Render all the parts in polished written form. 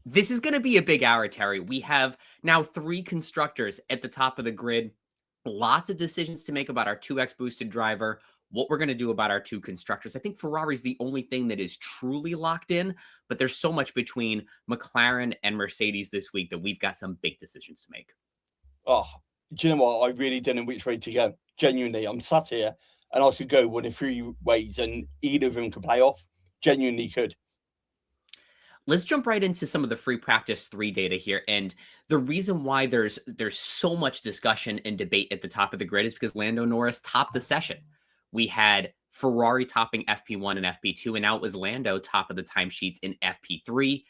This is going to be a big hour, Terry. We have now 3 constructors at the top of the grid. Lots of decisions to make about our 2X boosted driver, what we're going to do about our 2 constructors. I think Ferrari's the only thing that is truly locked in, but there's so much between McLaren and Mercedes this week that we've got some big decisions to make. Oh, do you know what? I really don't know which way to go. Genuinely, I'm sat here and I could go one of 3 ways and either of them could play off. Genuinely could. Let's jump right into some of the free practice 3 data here. And the reason why there's so much discussion and debate at the top of the grid is because Lando Norris topped the session. We had Ferrari topping FP1 and FP2, and now it was Lando top of the timesheets in FP3.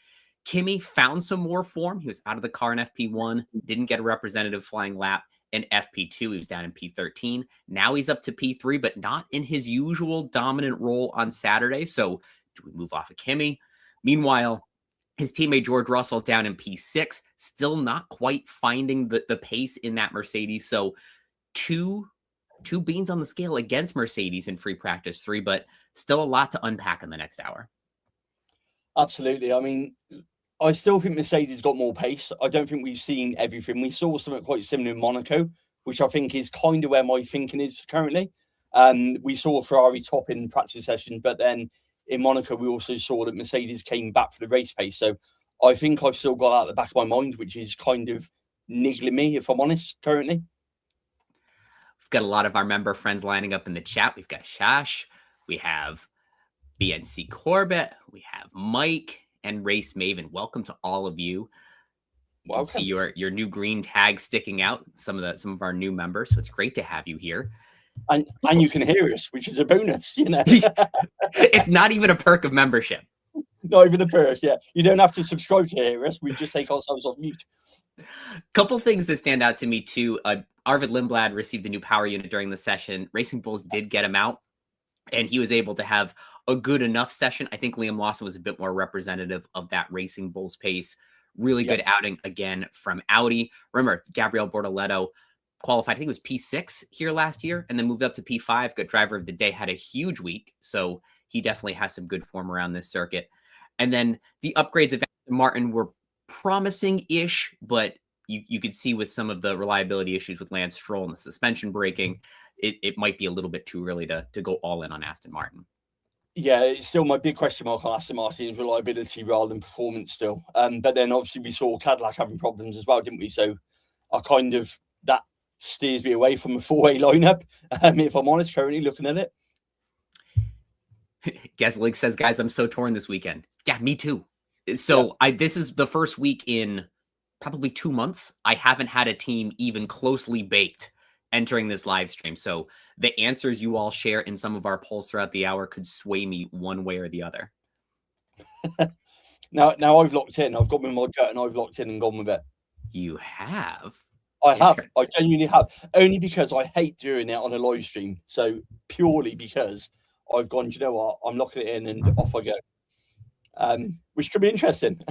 Kimi found some more form. He was out of the car in FP1, didn't get a representative flying lap in FP2. He was down in P13. Now he's up to P3, but not in his usual dominant role on Saturday. So do we move off of Kimi? Meanwhile, his teammate George Russell down in P6, still not quite finding the pace in that Mercedes. So two beans on the scale against Mercedes in free practice 3, but still a lot to unpack in the next hour. Absolutely. I mean, I still think Mercedes got more pace. I don't think we've seen everything. We saw something quite similar in Monaco, which I think is kind of where my thinking is currently. We saw Ferrari top in practice session, but then in Monaco, we also saw that Mercedes came back for the race pace. So I think I've still got that at the back of my mind, which is kind of niggling me, if I'm honest, currently. We've got a lot of our member friends lining up in the chat. We've got Shash, we have BNC Corbett, we have Mike, and Race Maven. Welcome to all of you. You can see your new green tag sticking out, some of our new members. So it's great to have you here. And you can hear us, which is a bonus, you know. It's not even a perk of membership. Not even a perk, yeah. You don't have to subscribe to hear us. We just take ourselves off mute. Couple things that stand out to me too. Arvid Lindblad received a new power unit during the session. Racing Bulls did get him out, and he was able to have a good enough session. I think Liam Lawson was a bit more representative of that Racing Bulls pace. Really good outing again from Audi. Remember, Gabriel Bortoleto qualified, I think it was P6 here last year, and then moved up to P5. Good driver of the day, had a huge week. So he definitely has some good form around this circuit. And then the upgrades of Aston Martin were promising-ish, but you could see with some of the reliability issues with Lance Stroll and the suspension braking, it might be a little bit too early to go all in on Aston Martin. Yeah, it's still my big question mark on Aston Martin's reliability rather than performance still. But then obviously we saw Cadillac having problems as well, didn't we? So that steers me away from a 4A lineup, if I'm honest, currently looking at it. Geslig says, guys, I'm so torn this weekend. Yeah, me too. So this is the first week in probably 2 months. I haven't had a team even closely baked entering this live stream. So the answers you all share in some of our polls throughout the hour could sway me one way or the other. Now I've locked in. I've got my gut and I've locked in and gone with it. You have? I have. I genuinely have. Only because I hate doing it on a live stream. So purely because I've gone, you know what, I'm locking it in and off I go. Which could be interesting.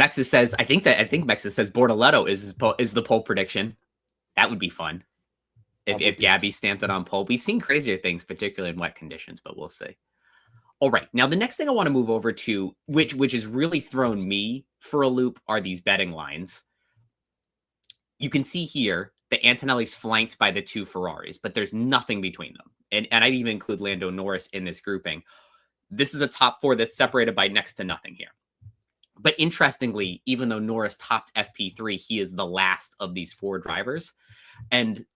Mexis says, I think Mexis says Bortoleto is the poll prediction. That would be fun. If Gabby stamped it on poll. We've seen crazier things, particularly in wet conditions, but we'll see. All right. Now, the next thing I want to move over to, which has really thrown me for a loop, are these betting lines. You can see here that Antonelli's flanked by the 2 Ferraris, but there's nothing between them. And I'd even include Lando Norris in this grouping. This is a top 4 that's separated by next to nothing here. But interestingly, even though Norris topped FP3, he is the last of these 4 drivers. And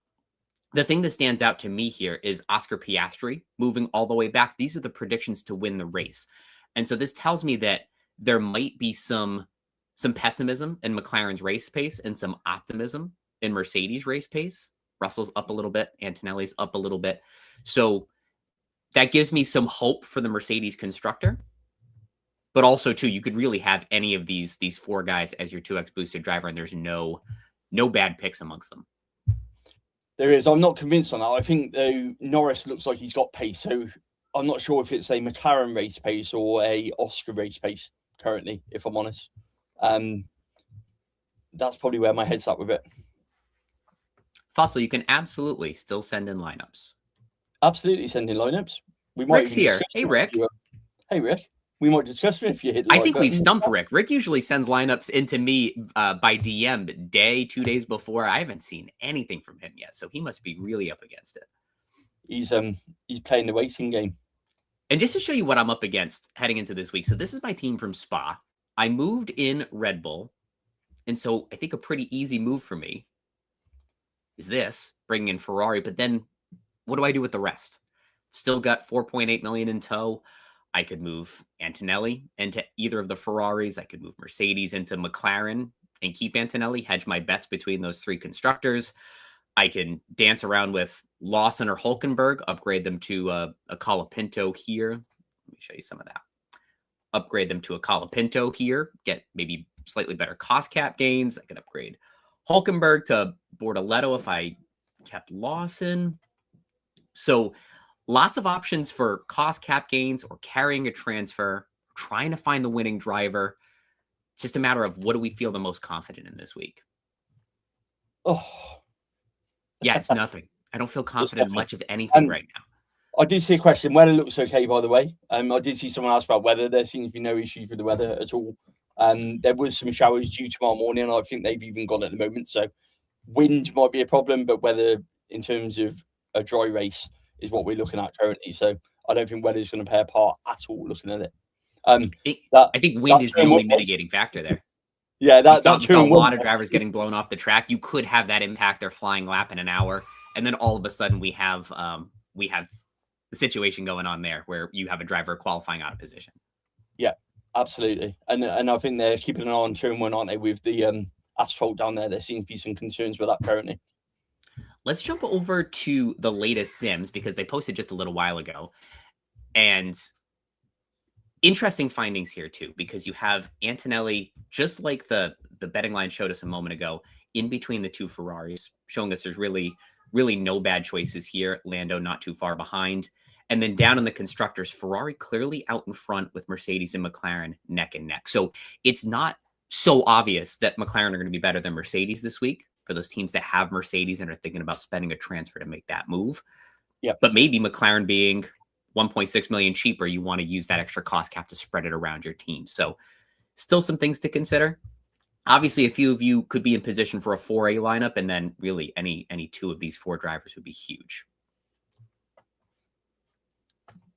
the thing that stands out to me here is Oscar Piastri moving all the way back. These are the predictions to win the race. And so this tells me that there might be some pessimism in McLaren's race pace and some optimism in Mercedes race pace. Russell's up a little bit. Antonelli's up a little bit. So that gives me some hope for the Mercedes constructor. But also, too, you could really have any of these 4 guys as your 2X boosted driver, and there's no bad picks amongst them. There is. I'm not convinced on that. I think, though, Norris looks like he's got pace. So I'm not sure if it's a McLaren race pace or a Oscar race pace currently, if I'm honest. That's probably where my head's at with it. Fossil, you can absolutely still send in lineups. Absolutely send in lineups. We might Rick's here. Hey, Rick. Hey, Rick. We might discuss it if you hit the I right think we've button. stumped Rick. Rick usually sends lineups into me by DM 2 days before. I haven't seen anything from him yet, so he must be really up against it. He's playing the waiting game. And just to show you what I'm up against heading into this week. So this is my team from Spa. I moved in Red Bull. And so I think a pretty easy move for me is this, bringing in Ferrari. But then what do I do with the rest? Still got 4.8 million in tow. I could move Antonelli into either of the Ferraris. I could move Mercedes into McLaren and keep Antonelli, hedge my bets between those 3 constructors. I can dance around with Lawson or Hulkenberg, upgrade them to a Colapinto here. Let me show you some of that. Upgrade them to a Colapinto here, get maybe slightly better cost cap gains. I could upgrade Hulkenberg to Bortoleto if I kept Lawson. So lots of options for cost cap gains or carrying a transfer, trying to find the winning driver. It's just a matter of what do we feel the most confident in this week? Oh, yeah, it's nothing. I don't feel confident in much of anything right now. I did see a question. Weather looks okay, by the way. I did see someone ask about weather. There seems to be no issues with the weather at all. There was some showers due tomorrow morning. I think they've even gone at the moment. So wind might be a problem, but weather in terms of a dry race is what we're looking at currently. So I don't think weather is going to play a part at all looking at it. I think wind is the only mitigating factor there. Yeah, that's a lot of drivers getting blown off the track. You could have that impact their flying lap in an hour, and then all of a sudden we have the situation going on there where you have a driver qualifying out of position. Yeah, absolutely. And I think they're keeping an eye on turn 1, aren't they, with the asphalt down there? There seems to be some concerns with that currently. Let's jump over to the latest sims because they posted just a little while ago. And interesting findings here too, because you have Antonelli, just like the betting line showed us a moment ago, in between the 2 Ferraris, showing us there's really no bad choices here. Lando not too far behind. And then down in the constructors, Ferrari clearly out in front with Mercedes and McLaren neck and neck. So it's not so obvious that McLaren are going to be better than Mercedes this week for those teams that have Mercedes and are thinking about spending a transfer to make that move. Yeah. But maybe McLaren being 1.6 million cheaper, you want to use that extra cost cap to spread it around your team. So still some things to consider. Obviously, a few of you could be in position for a 4A lineup, and then really any 2 of these 4 drivers would be huge.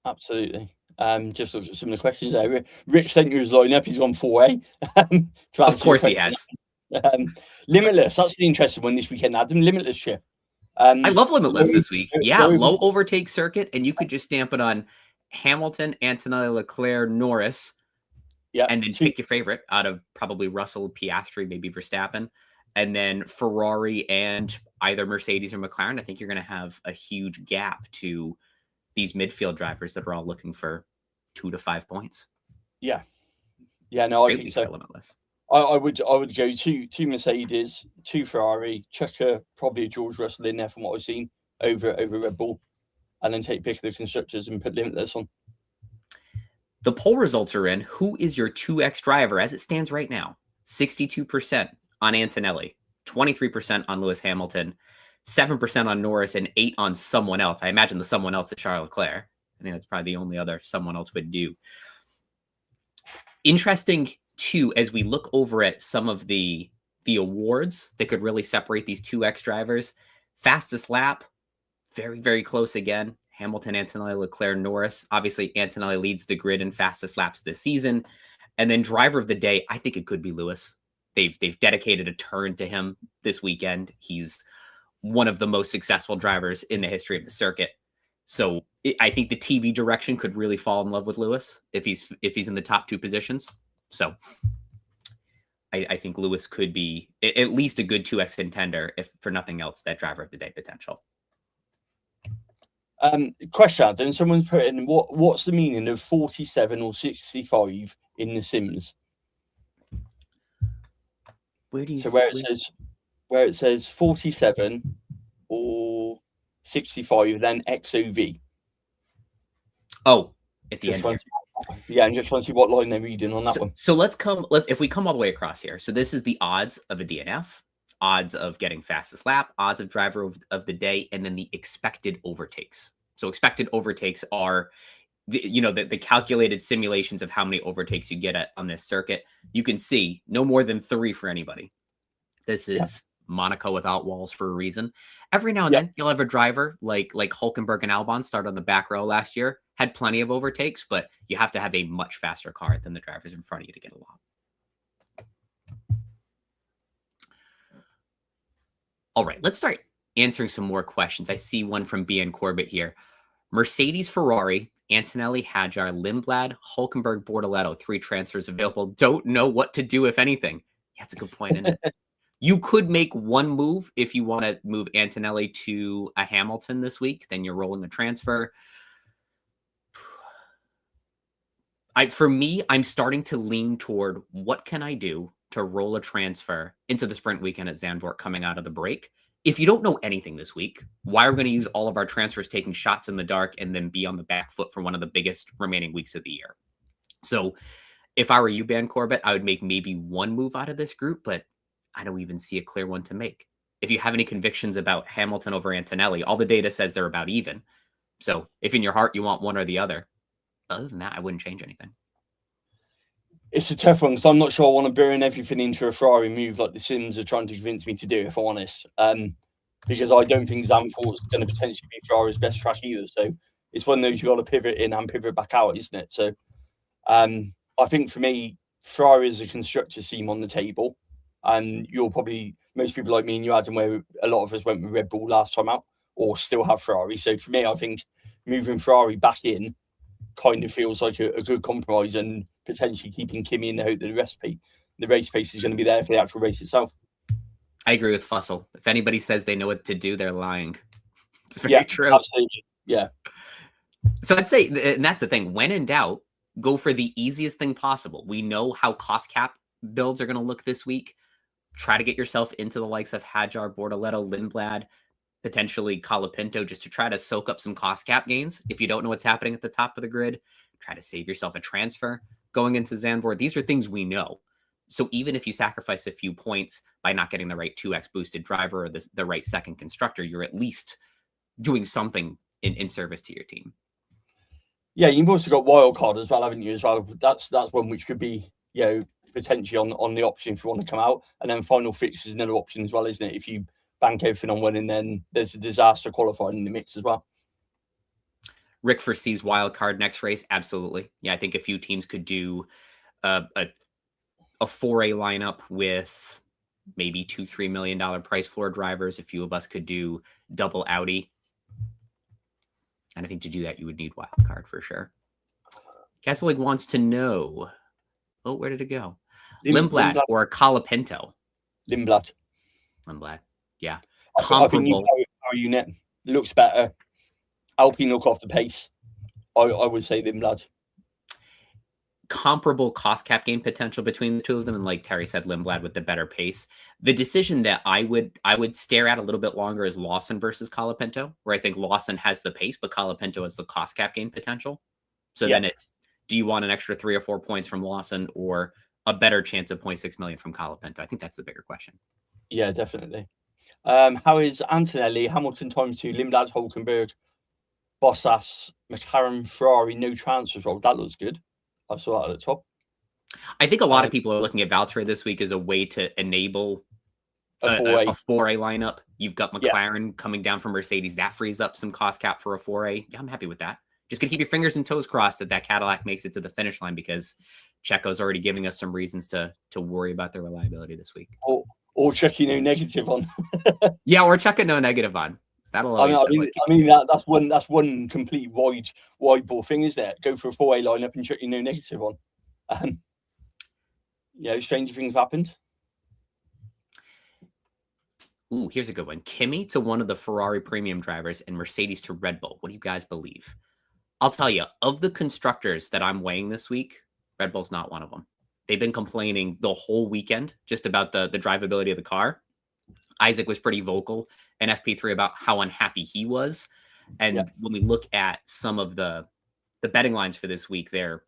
Absolutely. Just look at some of the questions there. Rich sent you his lineup. He's gone 4A. Of course he has. Limitless. That's the interesting one this weekend, Adam. Limitless chip. I love Limitless this week. Yeah, low overtake circuit, and you could just stamp it on Hamilton, Antonelli, Leclerc, Norris. Yeah, and then pick your favorite out of probably Russell, Piastri, maybe Verstappen, and then Ferrari and either Mercedes or McLaren. I think you're going to have a huge gap to these midfield drivers that are all looking for 2 to 5 points. Yeah, no, I think so. Limitless. I would go two Mercedes, 2 Ferrari, chuck probably a George Russell in there from what I've seen over Red Bull, and then take pick of the constructors and put Limitless on. The poll results are in. Who is your 2X driver as it stands right now? 62% on Antonelli, 23% on Lewis Hamilton, 7% on Norris, and 8% on someone else. I imagine the someone else is Charles Leclerc. I think that's probably the only other someone else would do. Interesting, too, as we look over at some of the awards that could really separate these 2X drivers. Fastest lap, very, very close again. Hamilton, Antonelli, Leclerc, Norris. Obviously, Antonelli leads the grid in fastest laps this season. And then driver of the day, I think it could be Lewis. They've dedicated a turn to him this weekend. He's one of the most successful drivers in the history of the circuit. So I think the TV direction could really fall in love with Lewis if he's in the top 2 positions. So I think Lewis could be at least a good 2X contender, if for nothing else, that driver of the day potential. Question, Adam. Someone's put in what's the meaning of 47 or 65 in the Sims? Where do you so where it says 47 or 65, then XOV. Oh, at the end here. Yeah, and just want to see what line they're reading on that one. So if we come all the way across here. So this is the odds of a DNF, odds of getting fastest lap, odds of driver of the day, and then the expected overtakes. So expected overtakes are the calculated simulations of how many overtakes you get on this circuit, you can see no more than 3 for anybody. This is Monaco without walls for a reason. Every now and then you'll have a driver like Hülkenberg and Albon start on the back row last year, had plenty of overtakes, but you have to have a much faster car than the drivers in front of you to get a lot. All right, let's start answering some more questions. I see one from BN Corbett here. Mercedes, Ferrari, Antonelli, Hadjar, Lindblad, Hülkenberg, Bortoleto, 3 transfers available. Don't know what to do, if anything. Yeah, that's a good point, isn't it? You could make one move if you want to move Antonelli to a Hamilton this week. Then you're rolling a transfer. For me, I'm starting to lean toward what can I do to roll a transfer into the sprint weekend at Zandvoort coming out of the break. If you don't know anything this week, why are we going to use all of our transfers taking shots in the dark and then be on the back foot for one of the biggest remaining weeks of the year? So if I were you, Ben Corbett, I would make maybe one move out of this group, but I don't even see a clear one to make. If you have any convictions about Hamilton over Antonelli, all the data says they're about even. So if in your heart you want one or the other than that, I wouldn't change anything. It's a tough one because I'm not sure I want to burn everything into a Ferrari move like the Sims are trying to convince me to do, if I'm honest. Because I don't think Zandvoort's going to potentially be Ferrari's best track either. So it's one of those you've got to pivot in and pivot back out, isn't it? So I think for me, Ferrari is a constructors team on the table. And you're probably, most people like me and you, Adam, where a lot of us went with Red Bull last time out or still have Ferrari. So for me, I think moving Ferrari back in kind of feels like a good compromise and potentially keeping Kimi in the hope that the race pace is going to be there for the actual race itself. I agree with Fussell. If anybody says they know what to do, they're lying. It's very true. Absolutely. Yeah. So I'd say, and that's the thing, when in doubt, go for the easiest thing possible. We know how cost cap builds are going to look this week. Try to get yourself into the likes of Hadjar, Bortoleto, Lindblad, potentially Colapinto, just to try to soak up some cost cap gains. If you don't know what's happening at the top of the grid, try to save yourself a transfer going into Zandvoort. These are things we know. So even if you sacrifice a few points by not getting the right 2x boosted driver or the right second constructor, you're at least doing something in service to your team. Yeah, you've also got wildcard as well, haven't you? As well, that's one which could be, potentially on the option if you want to come out, and then final fix is another option as well, isn't it? If you bank everything on winning, then there's a disaster qualifying in the mix as well. Rick foresees wild card next race. Absolutely. Yeah, I think a few teams could do a 4A lineup with maybe $2-3 million price floor drivers. A few of us could do double Audi. And I think to do that, you would need wild card for sure. Castleig wants to know. Oh, where did it go? Lindblad or Colapinto? Lindblad. Yeah. I think our unit looks better. Alpine look off the pace. I would say Lindblad. Comparable cost cap gain potential between the two of them, and like Terry said, Lindblad with the better pace. The decision that I would stare at a little bit longer is Lawson versus Colapinto, where I think Lawson has the pace, but Colapinto has the cost cap gain potential. So then it's, do you want an extra 3 or 4 points from Lawson or a better chance of 0.6 million from Colapinto? I think that's the bigger question. Yeah, definitely. How is Antonelli, Hamilton ×2, Lindblad, Hülkenberg, Bottas, McLaren, Ferrari, no transfers rolled? That looks good. I saw that at the top. I think a lot of people are looking at Valtteri this week as a way to enable a 4A lineup. You've got McLaren coming down from Mercedes. That frees up some cost cap for a 4A. Yeah, I'm happy with that. Just gonna keep your fingers and toes crossed that Cadillac makes it to the finish line, because Checo's already giving us some reasons to worry about their reliability this week. Or checking no negative on. Yeah, or checking no negative on. That'll always that's one complete wide ball thing, is there? Go for a 4A lineup and check your no negative on. Stranger things happened. Ooh, here's a good one. Kimi to one of the Ferrari premium drivers and Mercedes to Red Bull. What do you guys believe? I'll tell you, of the constructors that I'm weighing this week, Red Bull's not one of them. They've been complaining the whole weekend just about the drivability of the car. Isaac was pretty vocal in FP3 about how unhappy he was. And when we look at some of the betting lines for this week, they're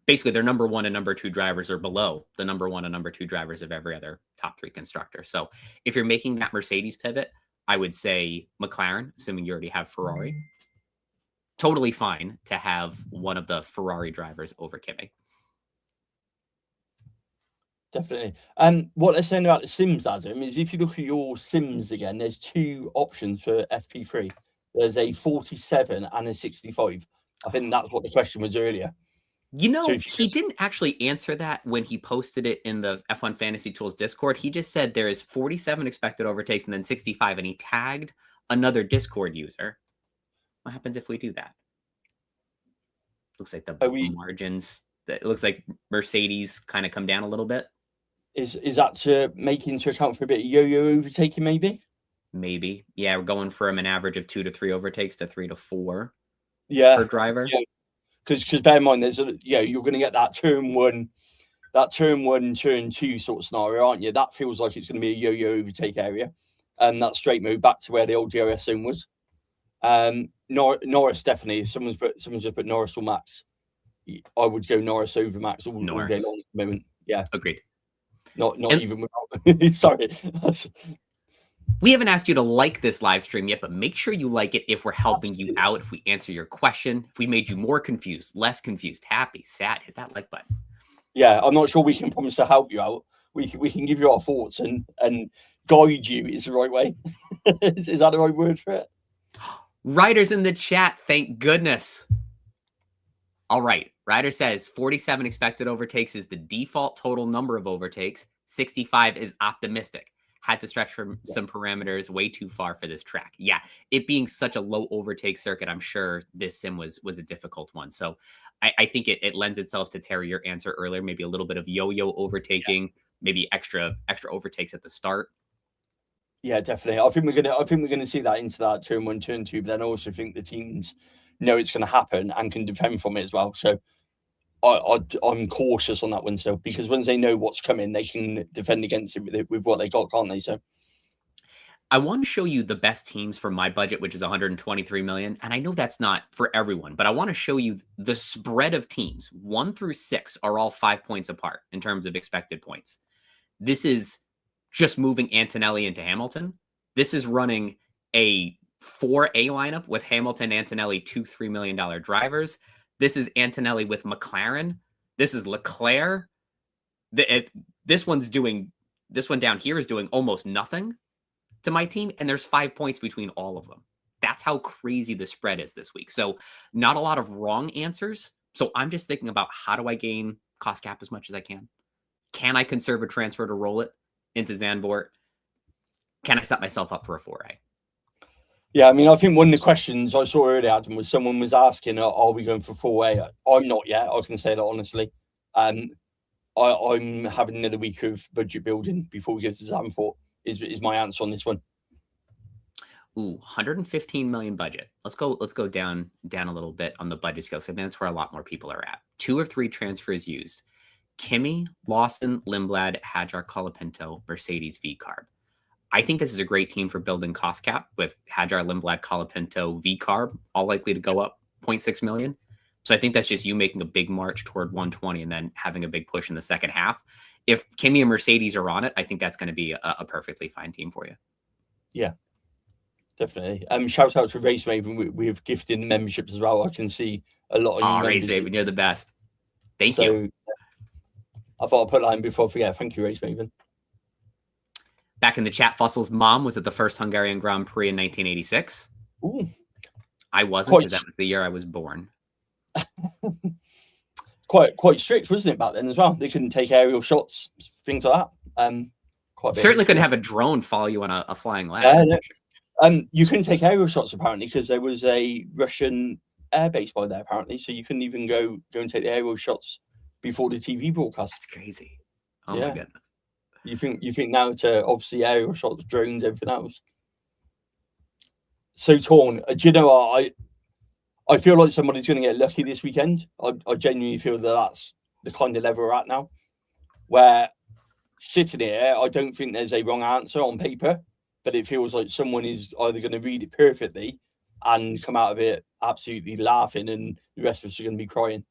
basically their number 1 and number 2 drivers are below the number 1 and number 2 drivers of every other top 3 constructor. So if you're making that Mercedes pivot, I would say McLaren, assuming you already have Ferrari. totally fine to have one of the Ferrari drivers over Kimi. Definitely. What they're saying about the sims, Adam, is if you look at your sims again, there's 2 options for FP3. There's a 47 and a 65. I think that's what the question was earlier. You know, he didn't actually answer that when he posted it in the F1 Fantasy Tools Discord. He just said there is 47 expected overtakes and then 65, and he tagged another Discord user. What happens if we do that? Looks like the margins. It looks like Mercedes kind of come down a little bit. Is that to make into account for a bit of yo-yo overtaking, maybe? Maybe. Yeah, we're going from an average of 2 to 3 overtakes to 3 to 4. Yeah. Per driver. Yeah. Because bear in mind, there's you're going to get that turn 1, turn 2 sort of scenario, aren't you? That feels like it's going to be a yo-yo overtake area, and that straight move back to where the old DRS zone was. Norris definitely. Someone's just put Norris or Max. I would go Norris over Max all day long at the moment. Yeah, agreed. Not even without. Sorry. We haven't asked you to like this live stream yet, but make sure you like it if we're helping you out, if we answer your question, if we made you more confused, less confused, happy, sad, hit that like button. Yeah, I'm not sure we can promise to help you out. We can give you our thoughts and guide you is the right way. Is that the right word for it? Ryder's in the chat, thank goodness. All right, Ryder says 47 expected overtakes is the default total number of overtakes. 65 is optimistic. Had to stretch from some parameters way too far for this track. Yeah, it being such a low overtake circuit, I'm sure this sim was a difficult one. So I think it lends itself to, Terry, your answer earlier, maybe a little bit of yo-yo overtaking, maybe extra overtakes at the start. Yeah, definitely. I think we're gonna see that into that turn 1, turn 2, but then I also think the teams know it's going to happen and can defend from it as well. So I'm cautious on that one still, because once they know what's coming, they can defend against it with what they got, can't they? So I want to show you the best teams for my budget, which is 123 million. And I know that's not for everyone, but I want to show you the spread of teams. 1 through 6 are all 5 points apart in terms of expected points. This is just moving Antonelli into Hamilton. This is running a 4A lineup with Hamilton, Antonelli, 2 $3 million drivers. This is Antonelli with McLaren. This is Leclerc. This one down here is doing almost nothing to my team, and there's 5 points between all of them. That's how crazy the spread is this week. So not a lot of wrong answers. So I'm just thinking about, how do I gain cost cap as much as I can? Can I conserve a transfer to roll it into Zandvoort? Can I set myself up for a 4A? Yeah, I mean, I think one of the questions I saw earlier, Adam, was someone was asking, are we going for 4A? I'm not yet. I can say that honestly. I'm having another week of budget building before we go to Zandvoort, is my answer on this one. Ooh, 115 million budget. Let's go down a little bit on the budget scale. So that's where a lot more people are at. 2 of 3 transfers used. Kimi, Lawson, Lindblad, Hadjar, Colapinto, Mercedes, V-Carb. I think this is a great team for building cost cap with Hadjar, Lindblad, Colapinto, V-Carb, all likely to go up 0.6 million. So I think that's just you making a big march toward 120 and then having a big push in the second half. If Kimi and Mercedes are on it, I think that's going to be a perfectly fine team for you. Yeah, definitely. Shout out to Race Maven. We've gifted memberships as well. I can see a lot of Race Maven, you're the best. Thank you. I thought I'd put that in before I forget. Thank you, Race Maven. Back in the chat, Fussel's mom was at the first Hungarian Grand Prix in 1986. Ooh. I wasn't, because that was the year I was born. Quite strict, wasn't it, back then as well? They couldn't take aerial shots, things like that. Certainly couldn't have a drone follow you on a flying lap. You couldn't take aerial shots apparently because there was a Russian airbase by there apparently, so you couldn't even go and take the aerial shots before the TV broadcast. That's crazy. Oh my goodness. You think now to obviously aerial shots, drones, everything else. So torn. Do you know what? I feel like somebody's going to get lucky this weekend. I genuinely feel that's the kind of level we're at now. Where sitting here, I don't think there's a wrong answer on paper, but it feels like someone is either going to read it perfectly and come out of it absolutely laughing, and the rest of us are going to be crying.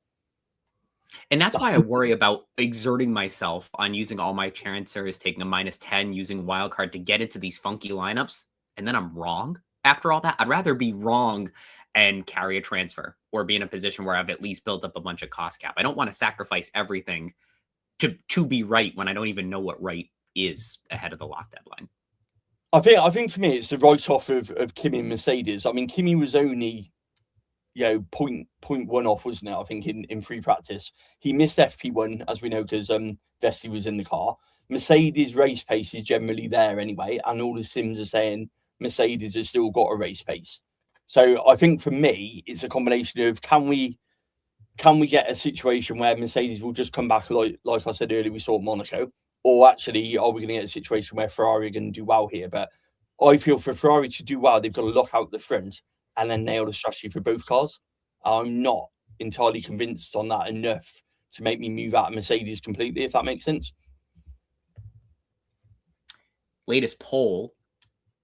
And that's why I worry about exerting myself on using all my transfers, taking a -10, using wildcard to get into these funky lineups, and then I'm wrong after all that. I'd rather be wrong and carry a transfer or be in a position where I've at least built up a bunch of cost cap. I don't want to sacrifice everything to be right when I don't even know what right is ahead of the lock deadline. I think for me, it's the write-off of Kimi and Mercedes. I mean, Kimi was only, point one off, wasn't it? I think in free practice. He missed FP1, as we know, because Vesey was in the car. Mercedes race pace is generally there anyway, and all the sims are saying Mercedes has still got a race pace. So I think for me, it's a combination of can we get a situation where Mercedes will just come back like I said earlier, we saw at Monaco, or actually are we going to get a situation where Ferrari are going to do well here? But I feel for Ferrari to do well, they've got to lock out the front and then nail the strategy for both cars. I'm not entirely convinced on that enough to make me move out of Mercedes completely, if that makes sense. Latest poll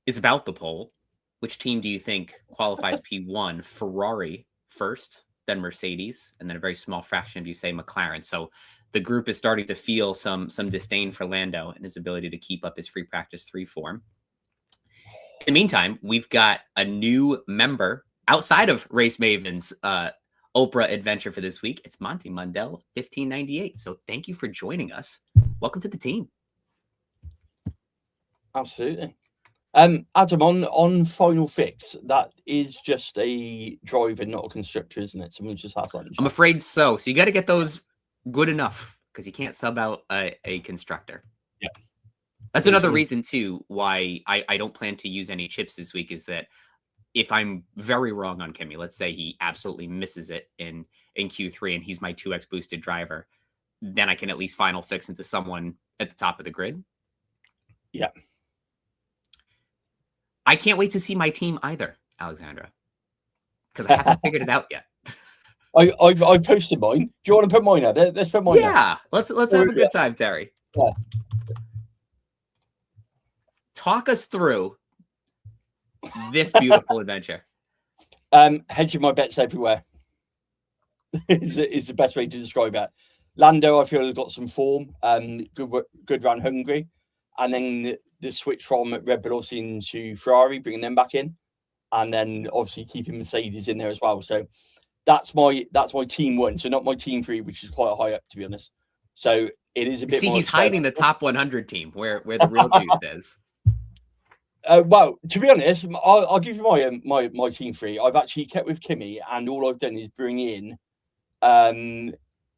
is about the poll. Which team do you think qualifies P1? Ferrari first, then Mercedes, and then a very small fraction of you say McLaren. So the group is starting to feel some disdain for Lando and his ability to keep up his free practice 3 form. In the meantime, we've got a new member outside of Race Maven's Oprah adventure for this week. It's Monty Mundell 1598. So thank you for joining us. Welcome to the team. Absolutely. Adam, on Final Fix, that is just a driver, not a constructor, isn't it? Someone just has that. I'm afraid so. So you got to get those good enough because you can't sub out a constructor. Yeah. That's another reason, too, why I don't plan to use any chips this week is that if I'm very wrong on Kimi, let's say he absolutely misses it in Q3 and he's my 2x boosted driver, then I can at least Final Fix into someone at the top of the grid. Yeah. I can't wait to see my team either, Alexandra, because I haven't figured it out yet. I've posted mine. Do you want to put mine out? Let's put mine out. Yeah, let's have a good time, Terry. Yeah. Talk us through this beautiful adventure. Hedging my bets everywhere is the best way to describe it. Lando, I feel, has got some form. Good round Hungary, and then the switch from Red Bull obviously into Ferrari, bringing them back in, and then obviously keeping Mercedes in there as well. So that's my team 1. So not my team 3, which is quite high up, to be honest. So it is a bit. See, he's hiding the top 100 team where the real juice is. Well, to be honest, I'll give you my team 3. I've actually kept with Kimi, and all I've done is bring in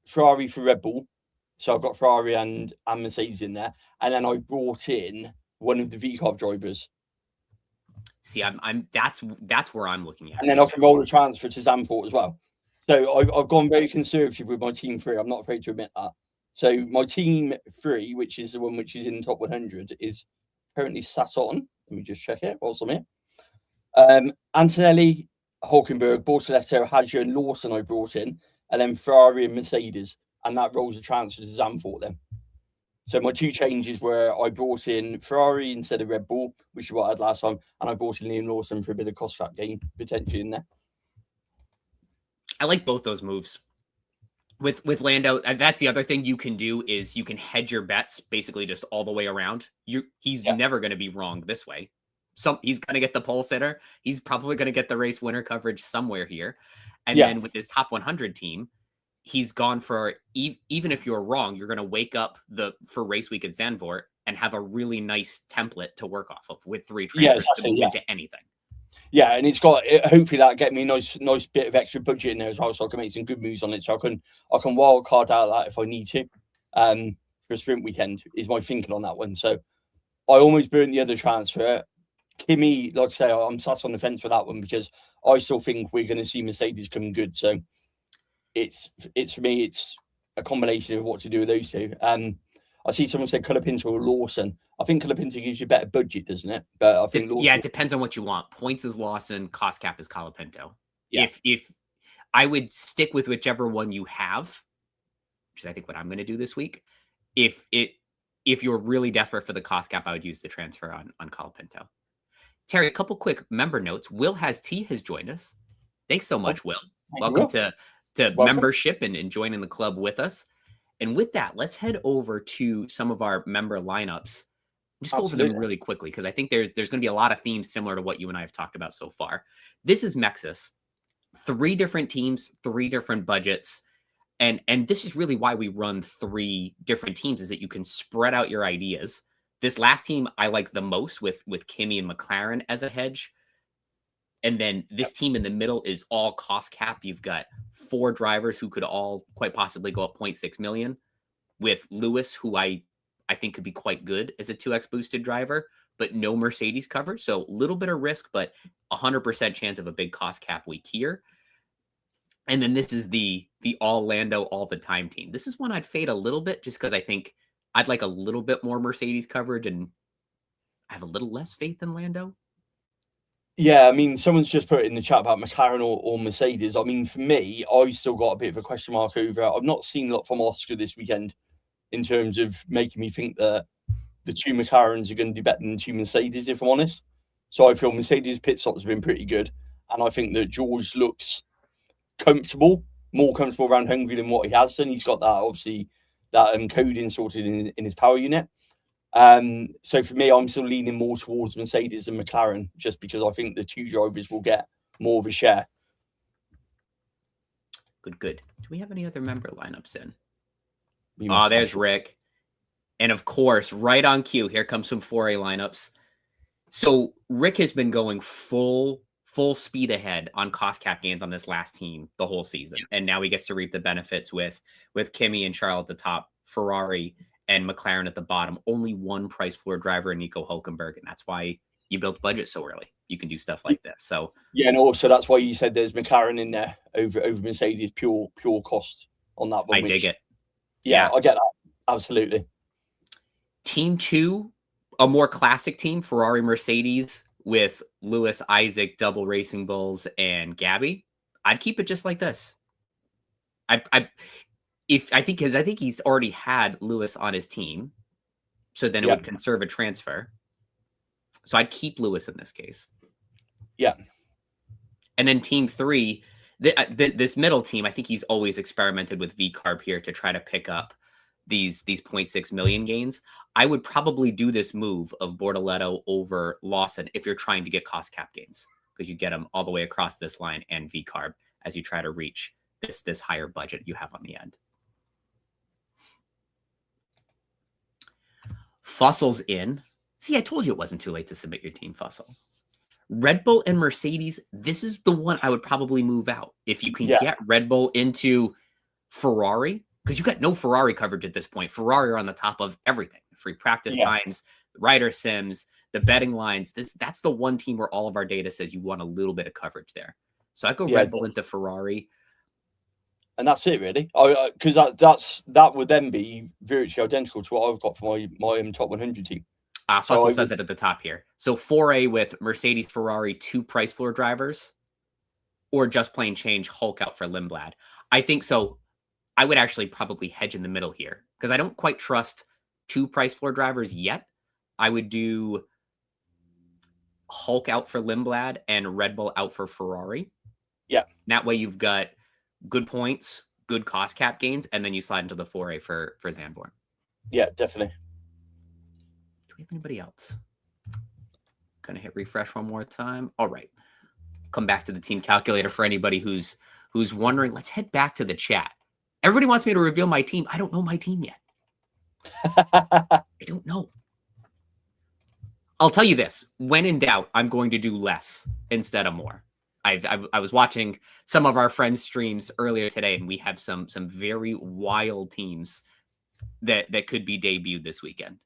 Ferrari for Red Bull. So I've got Ferrari and Mercedes in there, and then I brought in one of the VCARB drivers. See, that's where I'm looking at. And then I can roll the transfer to Zandvoort as well. So I've gone very conservative with my team 3. I'm not afraid to admit that. So my team 3, which is the one which is in the top 100, is currently sat on. Let me just check it whilst I'm here. Antonelli, Hulkenberg, Bortoletto, Hadja, and Lawson I brought in, and then Ferrari and Mercedes, and that rolls a transfer to Zandvoort then. So my 2 changes were I brought in Ferrari instead of Red Bull, which is what I had last time, and I brought in Liam Lawson for a bit of cost cap gain potentially in there. I like both those moves. With Lando, that's the other thing you can do is you can hedge your bets basically just all the way around. He's never going to be wrong this way. He's going to get the pole sitter. He's probably going to get the race winner coverage somewhere here. And then with his top 100 team, he's gone for, even if you're wrong, you're going to wake up for race week at Zandvoort and have a really nice template to work off of with 3 transfers to move into anything. Yeah, and it's got, hopefully that get me a nice bit of extra budget in there as well, so I can make some good moves on it. So I can wild card out that if I need to. For a sprint weekend is my thinking on that one. So I almost burned the other transfer. Kimi, like I say, I'm sat on the fence with that one because I still think we're going to see Mercedes coming good. So it's for me, it's a combination of what to do with those 2. I see someone said Colapinto or Lawson. I think Colapinto gives you a better budget, doesn't it? But I think Lawson... Yeah, it depends on what you want. Points is Lawson, cost cap is Colapinto. Yeah. If I would stick with whichever one you have, which is I think what I'm going to do this week. If you're really desperate for the cost cap, I would use the transfer on Colapinto. Terry, a couple quick member notes. Will has joined us. Thanks so much, Will. Welcome to membership and joining the club with us. And with that, let's head over to some of our member lineups. Just go over them really quickly because I think there's going to be a lot of themes similar to what you and I have talked about so far. This is Mexus. 3 different teams, 3 different budgets. And this is really why we run 3 different teams, is that you can spread out your ideas. This last team I like the most with Kimi and McLaren as a hedge. And then this team in the middle is all cost cap. You've got 4 drivers who could all quite possibly go up 0.6 million, with Lewis, who I think could be quite good as a 2x boosted driver, but no Mercedes cover. So a little bit of risk, but 100% chance of a big cost cap week here. And then this is the all Lando all the time team. This is one I'd fade a little bit, just because I think I'd like a little bit more Mercedes coverage, and I have a little less faith in Lando. Yeah, I mean, someone's just put it in the chat about McLaren or Mercedes. I mean, for me, I still got a bit of a question mark over. I've not seen a lot from Oscar this weekend in terms of making me think that the 2 McLarens are going to do better than 2 Mercedes, if I'm honest. So I feel Mercedes pit stops have been pretty good. And I think that George looks comfortable, more comfortable around Hungary than what he has done. He's got that, obviously, that coding sorted in his power unit. So for me, I'm still leaning more towards Mercedes and McLaren, just because I think the 2 drivers will get more of a share. Good. Do we have any other member lineups in? Oh, there's Rick. And of course, right on cue, here comes some 4A lineups. So Rick has been going full speed ahead on cost cap gains on this last team the whole season. And now he gets to reap the benefits with Kimi and Charles at the top, Ferrari and McLaren at the bottom. Only 1 price floor driver, Nico Hülkenberg, and that's why you built budget so early. You can do stuff like this. So yeah, and also that's why you said there's McLaren in there over Mercedes, pure cost on that one. I dig it. Yeah, I get that. Absolutely. Team 2, a more classic team, Ferrari, Mercedes, with Lewis, Isaac, double Racing Bulls, and Gabby. I'd keep it just like this. I think he's already had Lewis on his team, so then it would conserve a transfer. So I'd keep Lewis in this case. Yeah. And then team 3, this middle team, I think he's always experimented with V-Carb here to try to pick up these 0.6 million gains. I would probably do this move of Bortoleto over Lawson if you're trying to get cost cap gains, because you get them all the way across this line and V-Carb as you try to reach this higher budget you have on the end. Fussel's in. See, I told you it wasn't too late to submit your team, Fussel. Red Bull and Mercedes, this is the one I would probably move out. If you can get Red Bull into Ferrari, because you got no Ferrari coverage at this point. Ferrari are on the top of everything. Free practice times, rider sims, the betting lines. That's the one team where all of our data says you want a little bit of coverage there. So I go Red Bull into Ferrari. And that's it, really. Because that would then be virtually identical to what I've got for my top 100 team. Fussel says it at the top here. So 4A with Mercedes, Ferrari, 2 price floor drivers, or just plain change Hulk out for Lindblad. I think so. I would actually probably hedge in the middle here, because I don't quite trust 2 price floor drivers yet. I would do Hulk out for Lindblad and Red Bull out for Ferrari. Yeah. That way you've got good points, good cost cap gains, and then you slide into the 4A for Zandvoort. Yeah, definitely. Do we have anybody else? Gonna hit refresh one more time. All right. Come back to the team calculator for anybody who's wondering. Let's head back to the chat. Everybody wants me to reveal my team. I don't know my team yet. I don't know. I'll tell you this. When in doubt, I'm going to do less instead of more. I was watching some of our friends' streams earlier today, and we have some very wild teams that could be debuted this weekend.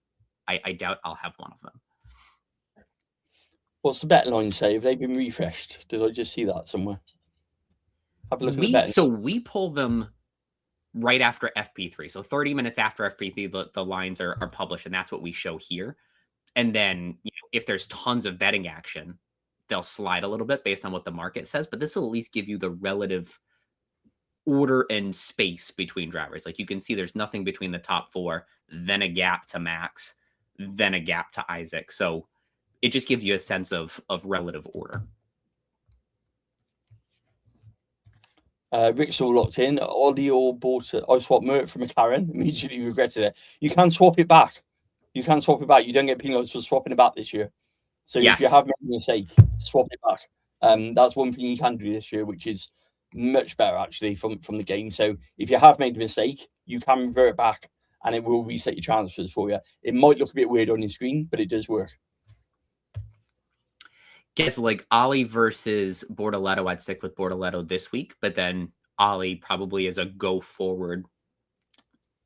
I doubt I'll have one of them. What's the bet line say? Have they been refreshed? Did I just see that somewhere? Have a look at the bet. So we pull them right after FP3. So 30 minutes after FP3, the lines are published, and that's what we show here. And then if there's tons of betting action, they'll slide a little bit based on what the market says. But this will at least give you the relative order and space between drivers. Like you can see there's nothing between the top 4, then a gap to Max, then a gap to Isaac. So it just gives you a sense of relative order. Rick's all locked in. Ollie all bought it. I swapped Mert for McLaren. Immediately regretted it. You can swap it back. You don't get penalised for swapping it back this year. So if you have made a mistake, swap it back. That's one thing you can do this year, which is much better actually from the game. So if you have made a mistake, you can revert back and it will reset your transfers for you. It might look a bit weird on your screen, but it does work. Guess like Ollie versus Bortoletto, I'd stick with Bortoletto this week, but then Ollie probably is a go forward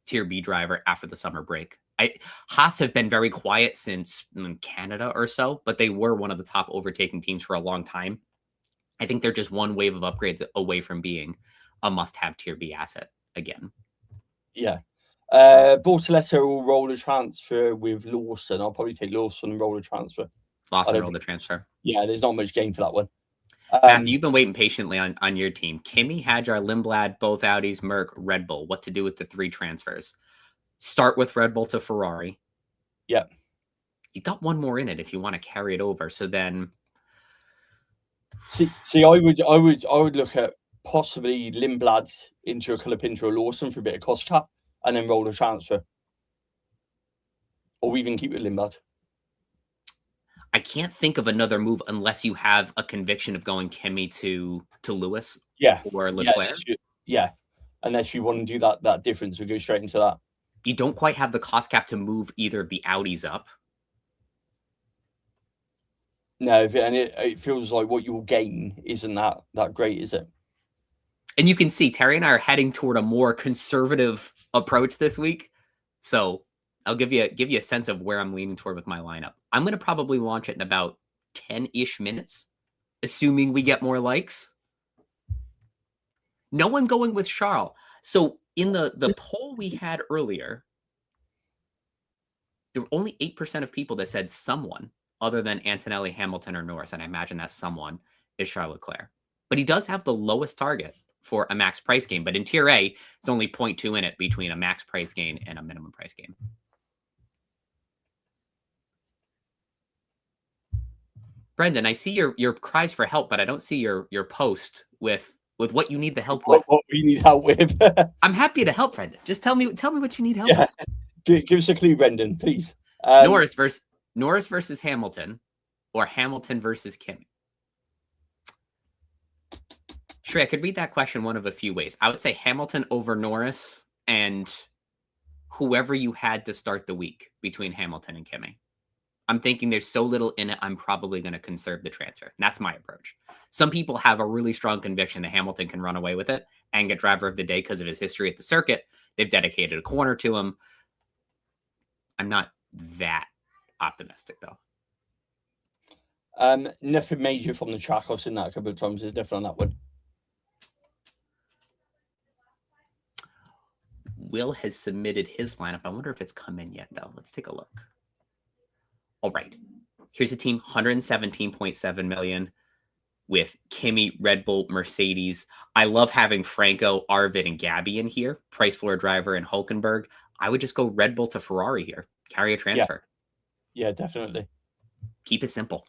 Tier B driver after the summer break. Haas have been very quiet since Canada or so, but they were one of the top overtaking teams for a long time. I think they're just one wave of upgrades away from being a must-have Tier B asset again. Yeah. Bortoletto will roll a transfer with Lawson. I'll probably take Lawson and roll a transfer. Lawson roll the transfer. Yeah, there's not much game for that one. Matthew, you've been waiting patiently on your team. Kimi, Hadjar, Lindblad, both Audis, Merc, Red Bull. What to do with the 3 transfers? Start with Red Bull to Ferrari. Yeah. You got one more in it if you want to carry it over. So then, see, I would look at possibly Lindblad into a Colapinto or Lawson for a bit of cost cap, and then roll a transfer, or even keep it Lindblad. I can't think of another move unless you have a conviction of going Kimi to Lewis, or Leclerc. Unless you want to do that difference, we go straight into that. You don't quite have the cost cap to move either of the Audis up. No, and it feels like what you'll gain isn't that great, is it? And you can see Terry and I are heading toward a more conservative approach this week. So I'll give you a sense of where I'm leaning toward with my lineup. I'm going to probably launch it in about 10-ish minutes, assuming we get more likes. No one going with Charles. So in the poll we had earlier, there were only 8% of people that said someone other than Antonelli, Hamilton, or Norris. And I imagine that someone is Charles Leclerc. But he does have the lowest target for a max price gain. But in Tier A, it's only 0.2 in it between a max price gain and a minimum price gain. Brendan, I see your cries for help, but I don't see your post with what you need the help with. What we need help with. I'm happy to help, Brendan. Just tell me what you need help with. Give us a clue, Brendan, please. Norris versus Hamilton, or Hamilton versus Kimi. Sure, I could read that question one of a few ways. I would say Hamilton over Norris and whoever you had to start the week between Hamilton and Kimi. I'm thinking there's so little in it, I'm probably going to conserve the transfer. That's my approach. Some people have a really strong conviction that Hamilton can run away with it and get driver of the day because of his history at the circuit. They've dedicated a corner to him. I'm not that optimistic, though. Nothing major from the track. I've seen that a couple of times. There's nothing on that one. Will has submitted his lineup. I wonder if it's come in yet, though. Let's take a look. All right. Here's a team, 117.7 million with Kimi, Red Bull, Mercedes. I love having Franco, Arvid, and Gabby in here. Price floor driver and Hulkenberg. I would just go Red Bull to Ferrari here. Carry a transfer. Yeah, definitely. Keep it simple.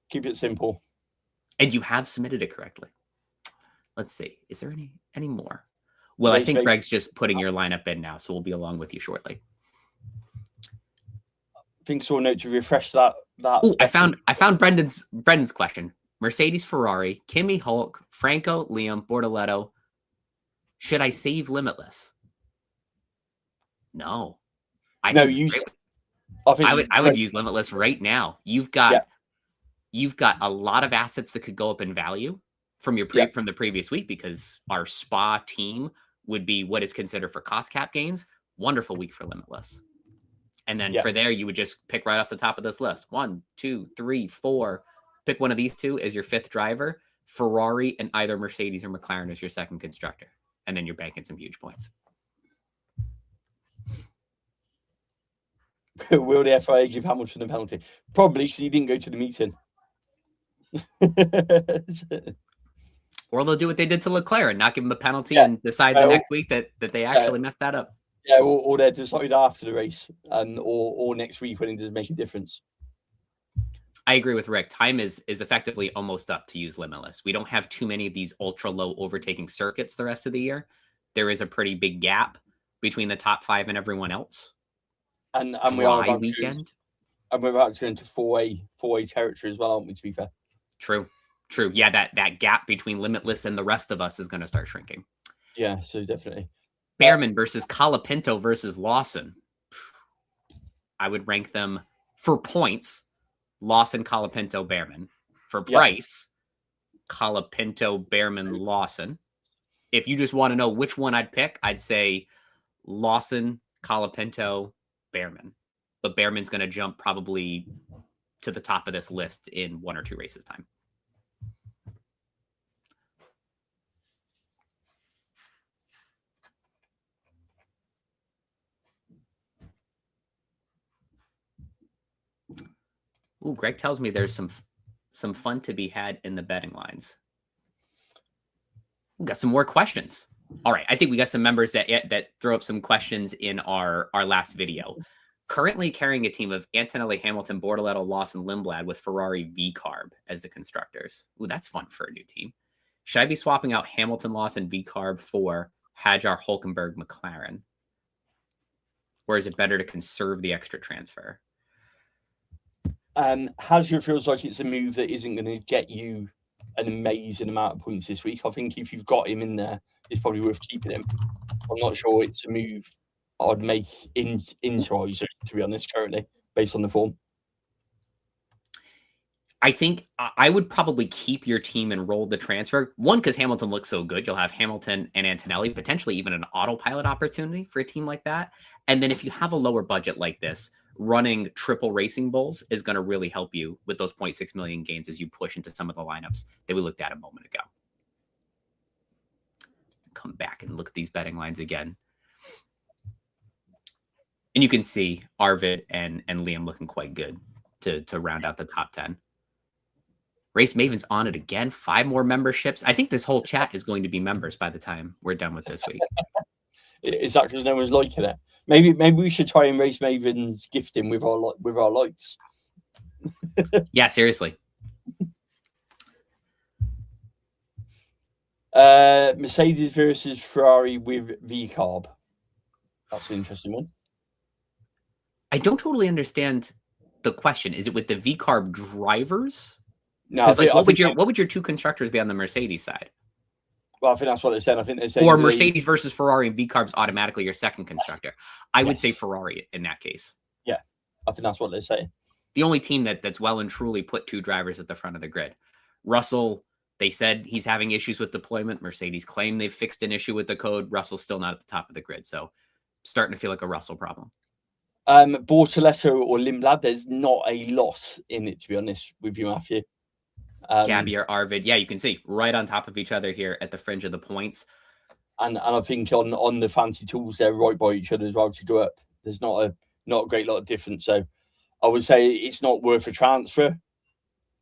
Keep it simple. And you have submitted it correctly. Let's see. Is there any more? Well, I think Greg's just putting your lineup in now, so we'll be along with you shortly. I think so. Note to refresh that. Ooh, I found Brendan's question. Mercedes, Ferrari, Kimi, Hulk, Franco, Liam, Bortoletto. Should I save Limitless? No. I would use Limitless right now. You've got a lot of assets that could go up in value from from the previous week, because our Spa team would be what is considered for cost cap gains. Wonderful week for Limitless. And then for there, you would just pick right off the top of this list. 1, 2, 3, 4. Pick one of these two as your 5th driver. Ferrari and either Mercedes or McLaren as your 2nd constructor. And then you're banking some huge points. Will the FIA give Hamilton a penalty? Probably, because he didn't go to the meeting. Or they'll do what they did to Leclerc and not give him a penalty and decide the next week that they actually messed that up. Yeah, or they decide after the race, or next week when it does make a difference. I agree with Rick. Time is effectively almost up to use Limitless. We don't have too many of these ultra low overtaking circuits the rest of the year. There is a pretty big gap between the top 5 and everyone else. And we are about weekend. And we're about to go into 4A territory as well, aren't we, to be fair? True. True. Yeah, that gap between Limitless and the rest of us is going to start shrinking. Yeah, so definitely. Behrman versus Colapinto versus Lawson. I would rank them for points. Lawson, Colapinto, Behrman. For price, Colapinto, Behrman, Lawson. If you just want to know which one I'd pick, I'd say Lawson, Colapinto, Behrman. But Behrman's going to jump probably to the top of this list in 1 or 2 races time. Ooh, Greg tells me there's some fun to be had in the betting lines. We got some more questions. All right, I think we got some members that throw up some questions in our last video. Currently carrying a team of Antonelli, Hamilton, Bortoleto, Lawson, Lindblad with Ferrari V-Carb as the constructors. Ooh, that's fun for a new team. Should I be swapping out Hamilton, Lawson, V-Carb for Hadjar, Hulkenberg, McLaren? Or is it better to conserve the extra transfer? Hadjar feels like it's a move that isn't going to get you an amazing amount of points this week. I think if you've got him in there, it's probably worth keeping him. I'm not sure it's a move I'd make into Isaac, to be honest, currently, based on the form. I think I would probably keep your team and roll the transfer. One, because Hamilton looks so good. You'll have Hamilton and Antonelli, potentially even an autopilot opportunity for a team like that. And then if you have a lower budget like this, running triple Racing Bulls is going to really help you with those 0.6 million gains as you push into some of the lineups that we looked at a moment ago. Come back and look at these betting lines again. And you can see Arvid and Liam looking quite good to round out the top 10. Race Maven's on it again. 5 more memberships. I think this whole chat is going to be members by the time we're done with this week. Exactly, no one's liking it. Maybe we should try and Race Maven's gifting with our likes. Yeah, seriously. Mercedes versus Ferrari with V-Carb. That's an interesting one. I don't totally understand the question. Is it with the V-Carb drivers? No, like, what would your 2 constructors be on the Mercedes side? Well, I think that's what they're saying. I think they're saying, or Mercedes versus Ferrari and V-Carb's automatically your second constructor. I would say Ferrari in that case. Yeah, I think that's what they're saying. The only team that's well and truly put 2 drivers at the front of the grid. Russell, they said he's having issues with deployment. Mercedes claim they've fixed an issue with the code. Russell's still not at the top of the grid. So starting to feel like a Russell problem. Bortoleto or Lindblad, there's not a loss in it, to be honest with you, Matthew. Gabby or Arvid, yeah, you can see right on top of each other here at the fringe of the points. And I think on the fancy tools, they're right by each other as well to go up. There's not a great lot of difference. So I would say it's not worth a transfer,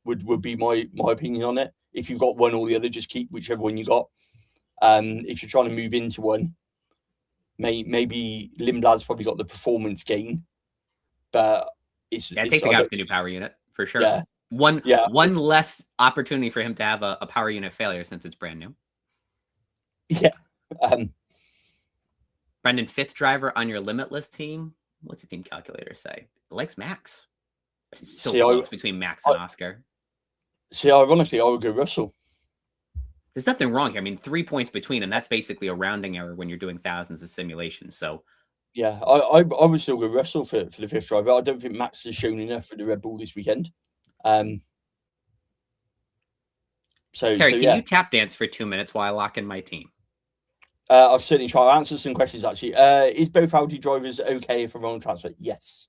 would be my opinion on it. If you've got one or the other, just keep whichever one you got. If you're trying to move into one, maybe Lindblad's probably got the performance gain, but it's taking out the new power unit for sure. Yeah. One less opportunity for him to have a power unit failure since it's brand new. Yeah. Brendan, 5th driver on your limitless team. What's the team calculator say? It likes Max. It's so close between Max and Oscar. See, ironically, I would go Russell. There's nothing wrong here. I mean, 3 points between, and that's basically a rounding error when you're doing thousands of simulations. So, yeah, I would still go Russell for the 5th driver. I don't think Max has shown enough for the Red Bull this weekend. Terry, can you tap dance for 2 minutes while I lock in my team? I'll certainly try. I'll answer some questions, actually. Is both Audi drivers okay for wrong transfer? Yes.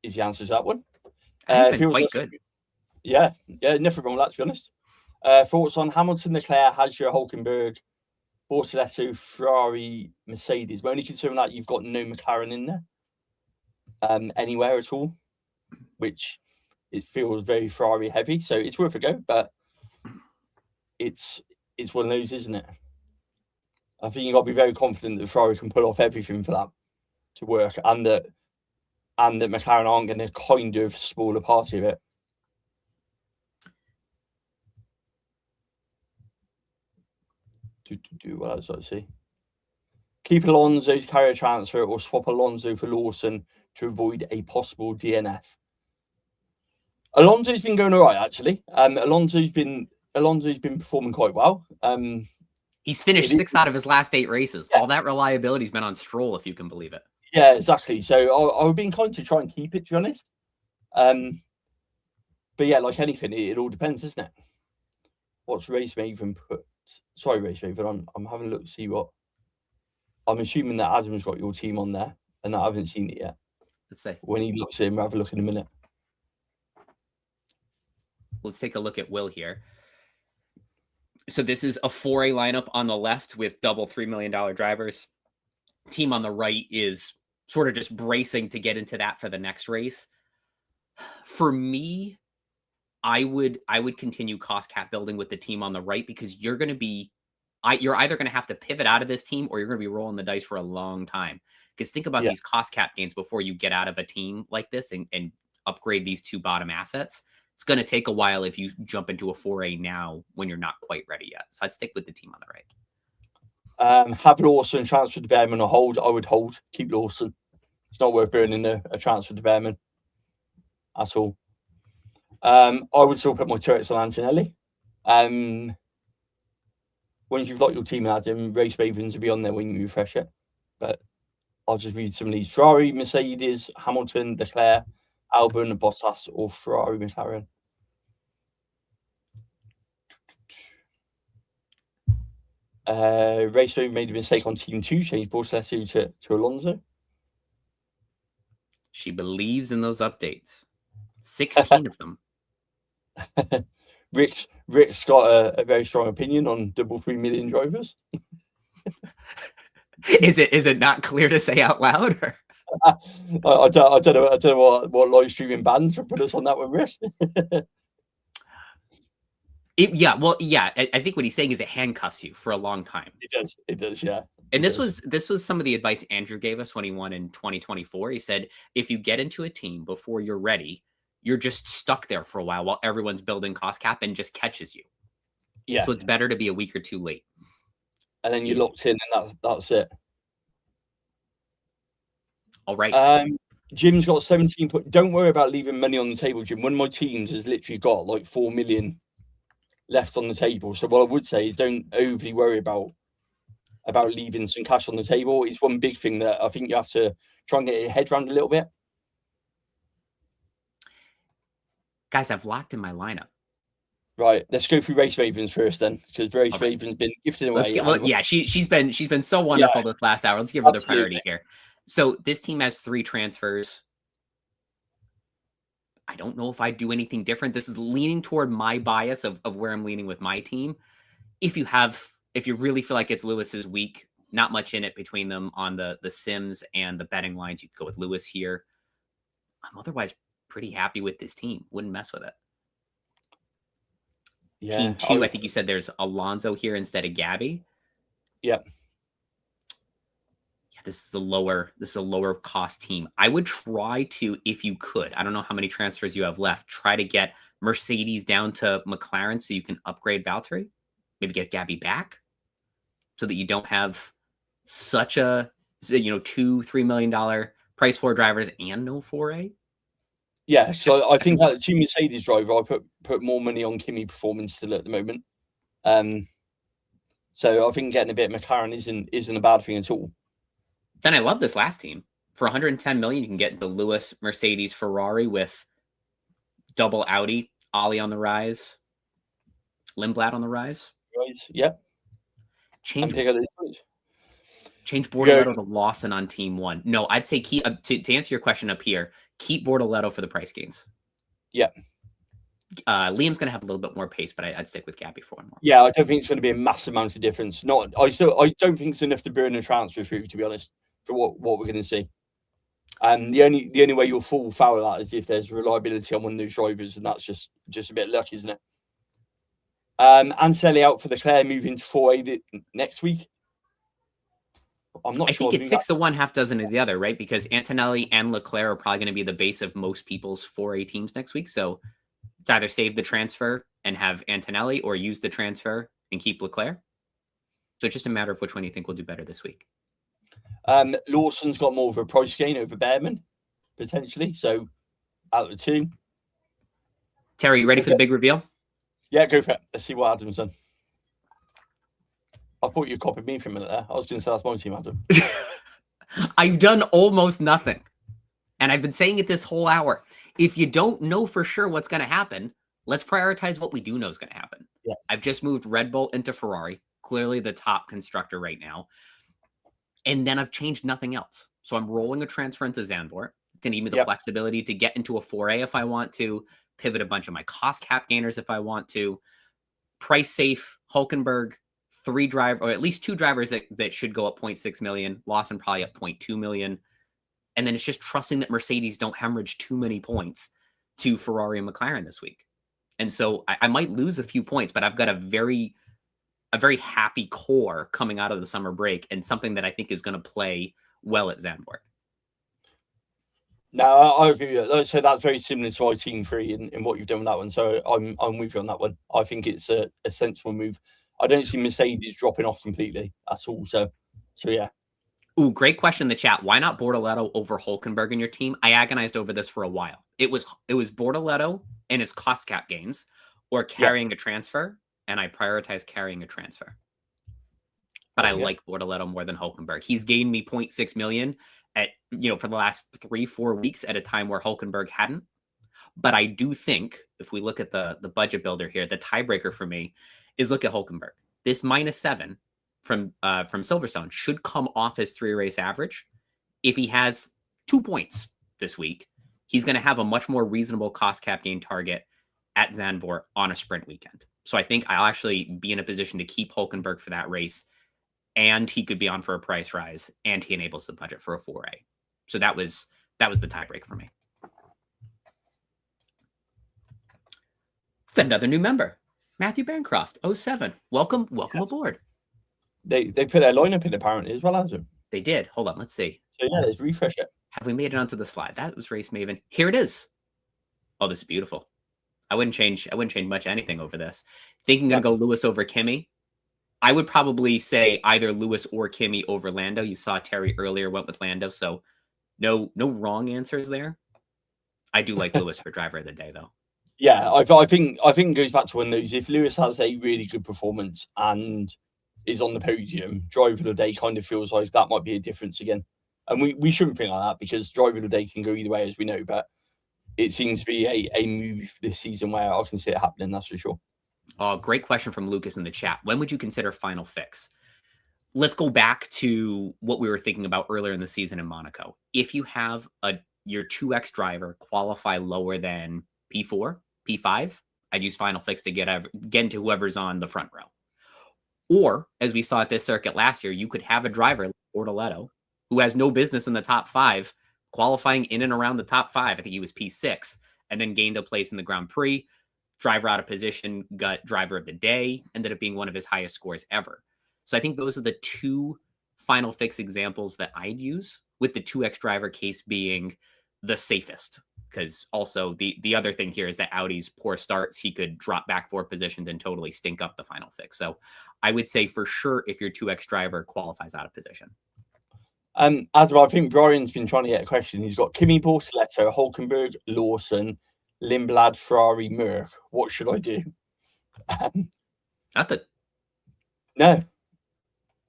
Is the answer to that one? Been quite good. Yeah, nothing wrong with that, to be honest. Thoughts on Hamilton, Leclerc, Hadjar, Hulkenberg, Bortoleto, Ferrari, Mercedes? My only concern that you've got no McLaren in there anywhere at all, which it feels very Ferrari heavy. So it's worth a go, but it's one of those, isn't it? I think you've got to be very confident that Ferrari can pull off everything for that to work, and that McLaren aren't going to kind of spoil a party of it. What else I see? Keep Alonso to carry a transfer, or swap Alonso for Lawson to avoid a possible DNF. Alonso's been going all right, actually. Alonso's been performing quite well. He's finished 6 out of his last 8 races. Yeah. All that reliability's been on Stroll, if you can believe it. Yeah, exactly. So I would be inclined to try and keep it, to be honest. But yeah, like anything, it all depends, doesn't it? What's Race Maven put? Sorry, Race Maven. I'm having a look to see what. I'm assuming that Adam's got your team on there, and I haven't seen it yet. Let's say when he looks at him, we'll have a look in a minute. Let's take a look at Will here. So this is a 4A lineup on the left with double $3 million drivers. Team on the right is sort of just bracing to get into that for the next race. For me, I would continue cost cap building with the team on the right, because you're going to be, you're either going to have to pivot out of this team, or you're going to be rolling the dice for a long time. Because think about these cost cap gains before you get out of a team like this and upgrade these 2 bottom assets. It's going to take a while if you jump into a 4A now when you're not quite ready yet. So I'd stick with the team on the right. Have Lawson transfer to Behrman or hold? I would hold. Keep Lawson. It's not worth burning a transfer to Behrman at all. I would still put my turrets on Antonelli. Once you've got your team out, Race Mavens will be on there when you refresh it. But I'll just read some of these. Ferrari, Mercedes, Hamilton, Leclerc, Albon, Bottas, or Ferrari, McLaren. Race Maven made a mistake on Team 2, changed Bortoletti to Alonso. She believes in those updates. 16 of them. Rick's got a very strong opinion on double 3 million drivers. Is it not clear to say out loud? Or? I don't know what live streaming bans would put us on that one, Rick. I think what he's saying is it handcuffs you for a long time. It does, yeah. And this was some of the advice Andrew gave us when he won in 2024. He said, if you get into a team before you're ready, you're just stuck there for a while everyone's building cost cap and just catches you. Yeah. So it's better to be a week or 2 late. And then you're locked in, and that's it. All right. Jim's got 17. Don't worry about leaving money on the table, Jim. One of my teams has literally got like 4 million left on the table. So what I would say is don't overly worry about leaving some cash on the table. It's one big thing that I think you have to try and get your head around a little bit. Guys, I've locked in my lineup. Right, let's go through Race Mavens first then, because Race Mavens been gifted away. She's been so wonderful this last hour. Let's give her the priority here. So this team has 3 transfers. I don't know if I'd do anything different. This is leaning toward my bias of where I'm leaning with my team. If you really feel like it's Lewis's week, not much in it between them on the sims and the betting lines, you could go with Lewis here. I'm otherwise pretty happy with this team. Wouldn't mess with it. Yeah. Team 2, I think you said there's Alonso here instead of Gabby. Yeah. This is a lower cost team. I would try to, if you could, I don't know how many transfers you have left, try to get Mercedes down to McLaren so you can upgrade Valtteri. Maybe get Gabby back so that you don't have such a, $2-3 million price floor drivers and no 4A. Yeah, so I think that 2 Mercedes driver, I put more money on Kimi performance still at the moment. So I think getting a bit of McLaren isn't a bad thing at all. Then I love this last team. For 110 million, you can get the Lewis, Mercedes, Ferrari with double Audi, Ollie on the rise, Lindblad on the rise. Yep. Change Bortoleto to Lawson on team 1. No, I'd say keep to answer your question up here. Keep Bortoleto for the price gains. Yeah. Liam's going to have a little bit more pace, but I'd stick with Gabby for one more. Yeah, I don't think it's going to be a massive amount of difference. I don't think it's enough to burn a transfer through, to be honest, for what we're going to see. And the only way you'll fall foul of that is if there's reliability on one of those drivers, and that's just a bit of luck, isn't it? Anselli out for Leclerc, moving to 4A next week. I'm not sure. I think it's 6 of one, half dozen of the other, right? Because Antonelli and Leclerc are probably going to be the base of most people's 4A teams next week. So it's either save the transfer and have Antonelli or use the transfer and keep Leclerc. So it's just a matter of which one you think will do better this week. Lawson's got more of a price gain over Behrman, potentially. So out of the 2. Terry, you ready for the big reveal? Yeah, go for it. Let's see what Adam's done. I thought you copied me for a minute there. I was going to say that's my team, Adam. I've done almost nothing. And I've been saying it this whole hour. If you don't know for sure what's going to happen, let's prioritize what we do know is going to happen. Yeah. I've just moved Red Bull into Ferrari, clearly the top constructor right now. And then I've changed nothing else. So I'm rolling a transfer into Zandvoort. It's going to give me the flexibility to get into a 4A if I want to, pivot a bunch of my cost cap gainers if I want to, price safe Hulkenberg, 3 drivers, or at least 2 drivers that should go up 0.6 million, Lawson probably up 0.2 million. And then it's just trusting that Mercedes don't hemorrhage too many points to Ferrari and McLaren this week. And so I might lose a few points, but I've got a very happy core coming out of the summer break and something that I think is going to play well at Zandvoort. No, I agree with you. So that's very similar to our team 3 in what you've done with that one. So I'm with you on that one. I think it's a sensible move. I don't see Mercedes dropping off completely at all. So yeah. Ooh, great question in the chat. Why not Bortoleto over Hulkenberg in your team? I agonized over this for a while. It was Bortoleto and his cost cap gains or carrying a transfer, and I prioritize carrying a transfer. But I like Bortoleto more than Hulkenberg. He's gained me 0.6 million for the last 3-4 weeks at a time where Hulkenberg hadn't. But I do think if we look at the budget builder here, the tiebreaker for me is look at Hulkenberg. This -7 from Silverstone should come off his 3-race average. If he has 2 points this week, he's going to have a much more reasonable cost cap gain target at Zandvoort on a sprint weekend. So I think I'll actually be in a position to keep Hulkenberg for that race, and he could be on for a price rise, and he enables the budget for a 4A. So that was the tiebreak for me. Another new member, Matthew Bancroft, 07. Welcome aboard. They put their lineup in apparently as well, Adam. They did. Hold on, let's see. So yeah, let's refresh it. Have we made it onto the slide? That was Race Maven. Here it is. Oh, this is beautiful. I wouldn't change much anything over this. Thinking gonna go Lewis over Kimi. I would probably say either Lewis or Kimi over Lando. You saw Terry earlier went with Lando, so no wrong answers there. I do like Lewis for driver of the day though. Yeah, I think it goes back to one of those. If Lewis has a really good performance and is on the podium, driver of the day kind of feels like that might be a difference again. And we shouldn't think like that because driver of the day can go either way, as we know. But it seems to be a move this season where I can see it happening. That's for sure. Oh, great question from Lucas in the chat. When would you consider final fix? Let's go back to what we were thinking about earlier in the season in Monaco. If you have your 2X driver qualify lower than P4, P5, I'd use final fix to get into whoever's on the front row. Or, as we saw at this circuit last year, you could have a driver like Bortoleto who has no business in the top 5, qualifying in and around the top 5. I think he was P6, and then gained a place in the Grand Prix. Driver out of position, got driver of the day, ended up being one of his highest scores ever. So I think those are the 2 final fix examples that I'd use, with the 2X driver case being the safest. Because also the other thing here is that Audi's poor starts, he could drop back 4 positions and totally stink up the final fix. So I would say for sure if your 2X driver qualifies out of position. Adam, I think Brian's been trying to get a question. He's got Kimi, Bortoleto, Hulkenberg, Lawson, Lindblad, Ferrari, Merck. What should I do? Nothing. No.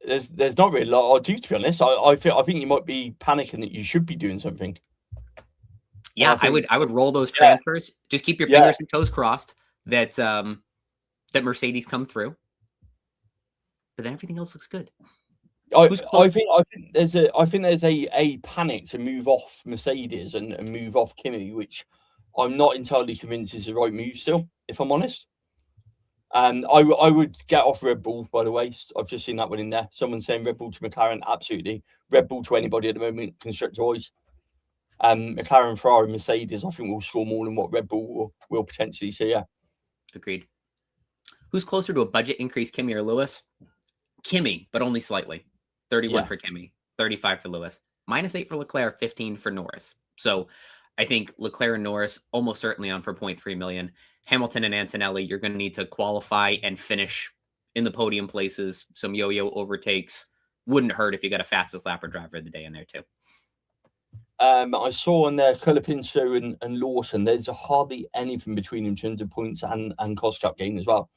There's not really a lot I do, to be honest. I think you might be panicking that you should be doing something. Yeah, I would roll those transfers. Just keep your fingers and toes crossed that Mercedes come through. But then everything else looks good. I think there's a panic to move off Mercedes and move off Kimi, which I'm not entirely convinced is the right move still, if I'm honest. And I would get off Red Bull, by the way. I've just seen that one in there. Someone saying Red Bull to McLaren, absolutely. Red Bull to anybody at the moment, constructor-wise. McLaren, Ferrari, Mercedes, I think will score more than what Red Bull will potentially see. Yeah, agreed. Who's closer to a budget increase, Kimi or Lewis? Kimi, but only slightly. 31 for Kimi, 35 for Lewis, -8 for Leclerc, 15 for Norris. So I think Leclerc and Norris almost certainly on for 0.3 million. Hamilton and Antonelli, you're going to need to qualify and finish in the podium places. Some yo-yo overtakes wouldn't hurt if you got a fastest lap or driver of the day in there too. I saw on there Colapinto and Lawson, there's hardly anything between them in terms of points and cost cap gain as well.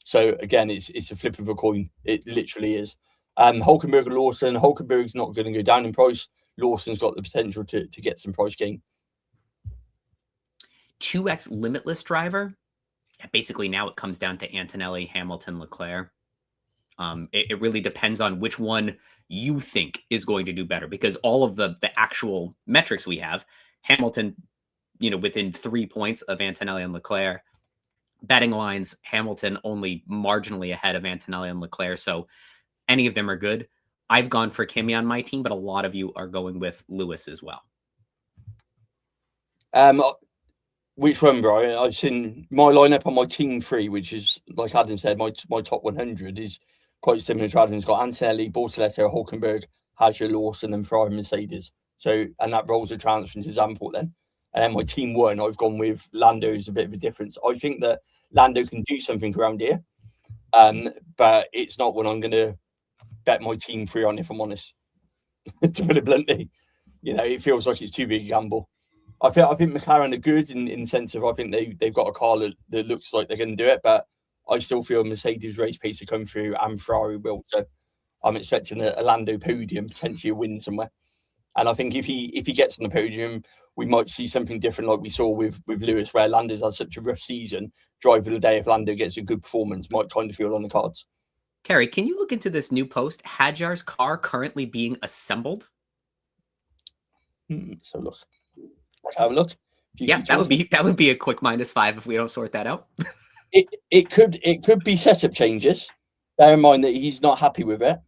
So again, it's a flip of a coin. It literally is. Hulkenberg and Lawson. Hulkenberg's not going to go down in price. Lawson's got the potential to get some price gain. 2x limitless driver. Yeah, basically, now it comes down to Antonelli, Hamilton, Leclerc. It really depends on which one you think is going to do better, because all of the actual metrics we have, Hamilton, within 3 points of Antonelli and Leclerc. Betting lines, Hamilton only marginally ahead of Antonelli and Leclerc. So any of them are good. I've gone for Kimi on my team, but a lot of you are going with Lewis as well. Which one, bro? I've seen my lineup on my team 3, which is, like Adam said, my top 100 is quite similar to Adam's. Got Antonelli, Bortoleto, Hulkenberg, Hajar, Lawson, and Ferrari, Mercedes. So, and that rolls a transfer into Zandvoort then. And my team 1, I've gone with Lando as a bit of a difference. I think that Lando can do something around here, but it's not what I'm going to bet my team 3 on, if I'm honest. To put it bluntly, it feels like it's too big a gamble. I think McLaren are good in the sense of I think they've got a car that looks like they're going to do it, but I still feel Mercedes race pace to come through and Ferrari will. So I'm expecting a Lando podium, potentially a win somewhere. And I think if he gets on the podium, we might see something different like we saw with Lewis, where Lando's had such a rough season. Driver of the day, if Lando gets a good performance, might kind of feel on the cards. Terry, can you look into this new post? Hajar's car currently being assembled. So look, have a look. Yeah, that would be a quick -5 if we don't sort that out. It could be setup changes. Bear in mind that he's not happy with it.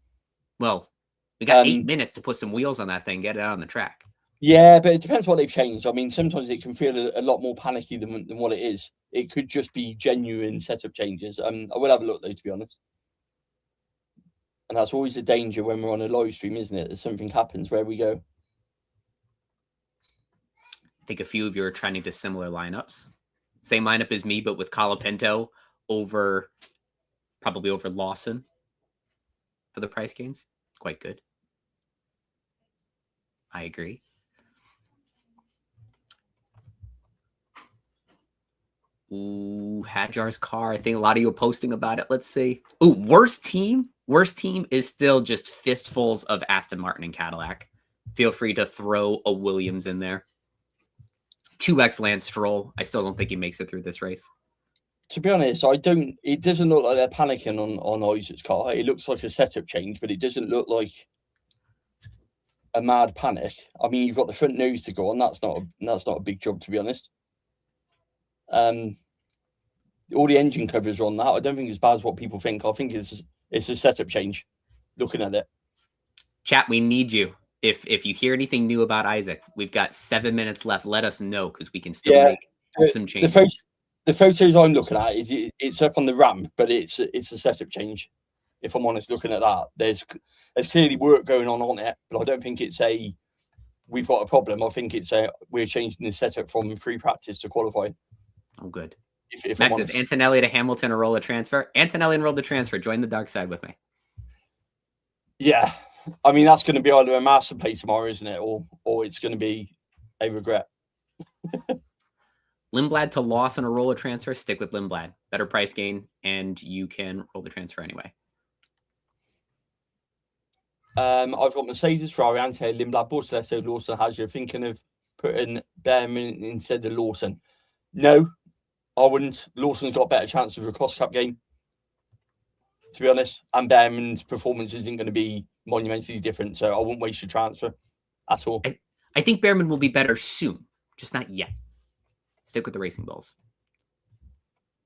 Well, we got 8 minutes to put some wheels on that thing, get it out on the track. Yeah, but it depends what they've changed. I mean, sometimes it can feel a lot more panicky than what it is. It could just be genuine setup changes. I will have a look though, to be honest. And that's always the danger when we're on a live stream, isn't it? That something happens where we go. I think a few of you are trying to similar lineups. Same lineup as me, but with Colapinto probably over Lawson for the price gains. Quite good. I agree. Ooh, Hajar's car. I think a lot of you are posting about it. Let's see. Ooh, worst team. Worst team is still just fistfuls of Aston Martin and Cadillac. Feel free to throw a Williams in there. 2x Lance Stroll. I still don't think he makes it through this race. To be honest, it doesn't look like they're panicking on Isaac's car. It looks like a setup change, but it doesn't look like a mad panic. I mean, you've got the front nose to go on. That's not a big job, to be honest. All the engine covers are on that. I don't think it's as bad as what people think. I think it's a setup change. Looking at it, chat, we need you. If you hear anything new about Isaac, we've got 7 minutes left. Let us know because we can still make some changes. The photos I'm looking at, it's up on the ramp, but it's a setup change. If I'm honest, looking at that, there's clearly work going on it, but I don't think it's we've got a problem. I think it's we're changing the setup from free practice to qualify. Oh, good. If Max says Antonelli to Hamilton, a roll of transfer. Antonelli enrolled the transfer. Join the dark side with me. Yeah. I mean, that's going to be either a master play tomorrow, isn't it? Or it's going to be a regret. Lindblad to Lawson, a roll of transfer. Stick with Lindblad. Better price gain, and you can roll the transfer anyway. I've got Mercedes, Ferrari, Ante, Lindblad, Bortoleto, Lawson, Hajar. Thinking of putting Behrman instead of Lawson. No, I wouldn't. Lawson's got a better chance of a cross cap game, to be honest. And Behrman's performance isn't going to be monumentally different, so I wouldn't waste your transfer at all. I think Behrman will be better soon, just not yet. Stick with the Racing Bulls.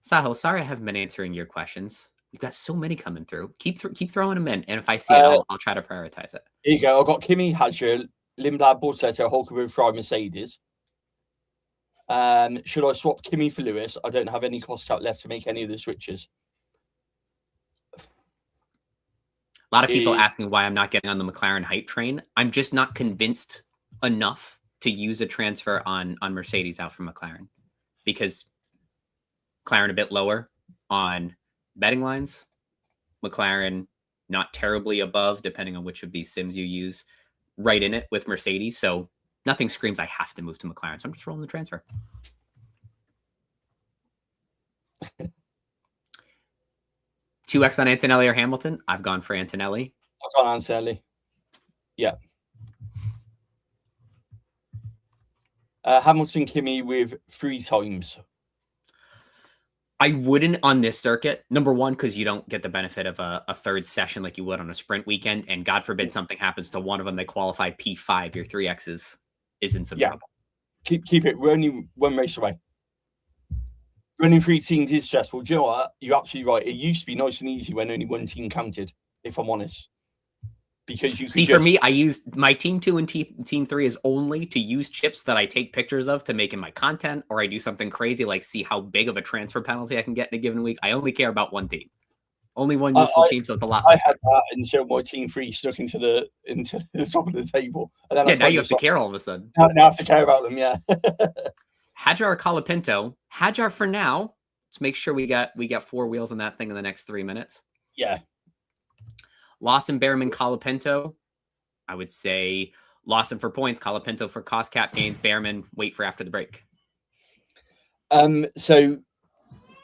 Sahil, sorry I haven't been answering your questions. We've got so many coming through. Keep throwing them in, and if I see it, I'll try to prioritize it. Here you go. I've got Kimi, Hajar, Lindblad, Bortoleto, Hulkenberg, Ferrari, Mercedes. Should I swap Kimi for Lewis? I don't have any cost cap left to make any of the switches. A lot of people asking why I'm not getting on the McLaren hype train. I'm just not convinced enough to use a transfer on Mercedes out from McLaren, because McLaren a bit lower on betting lines. McLaren not terribly above, depending on which of these sims you use, right in it with Mercedes. So Nothing screams I have to move to McLaren, so I'm just rolling the transfer. $2x on Antonelli or Hamilton. I've gone for Antonelli. I've gone Antonelli. Yeah. Hamilton, Kimi with 3 times. I wouldn't on this circuit. Number one, because you don't get the benefit of a third session like you would on a sprint weekend. And God forbid something happens to one of them. They qualify P5. Your 3Xs is in some trouble. Keep it. We're only 1 race away. Running 3 teams is stressful. Do you know what? You're absolutely right. It used to be nice and easy when only 1 team counted, if I'm honest. Because you could for me, I used my team 2 and team 3 is only to use chips that I take pictures of to make in my content, or I do something crazy like see how big of a transfer penalty I can get in a given week. I only care about 1 team, only one useful team, so it's a lot. I had that until my team 3 stuck into the top of the table, and then now you have to care all of a sudden. Now I have to care about them. Yeah. Hadjar or Colapinto? Hadjar for now. Let's make sure we got 4 wheels on that thing in the next 3 minutes. Yeah. Lawson, Behrman, Colapinto. I would say Lawson for points, Colapinto for cost cap gains, Behrman wait for after the break. So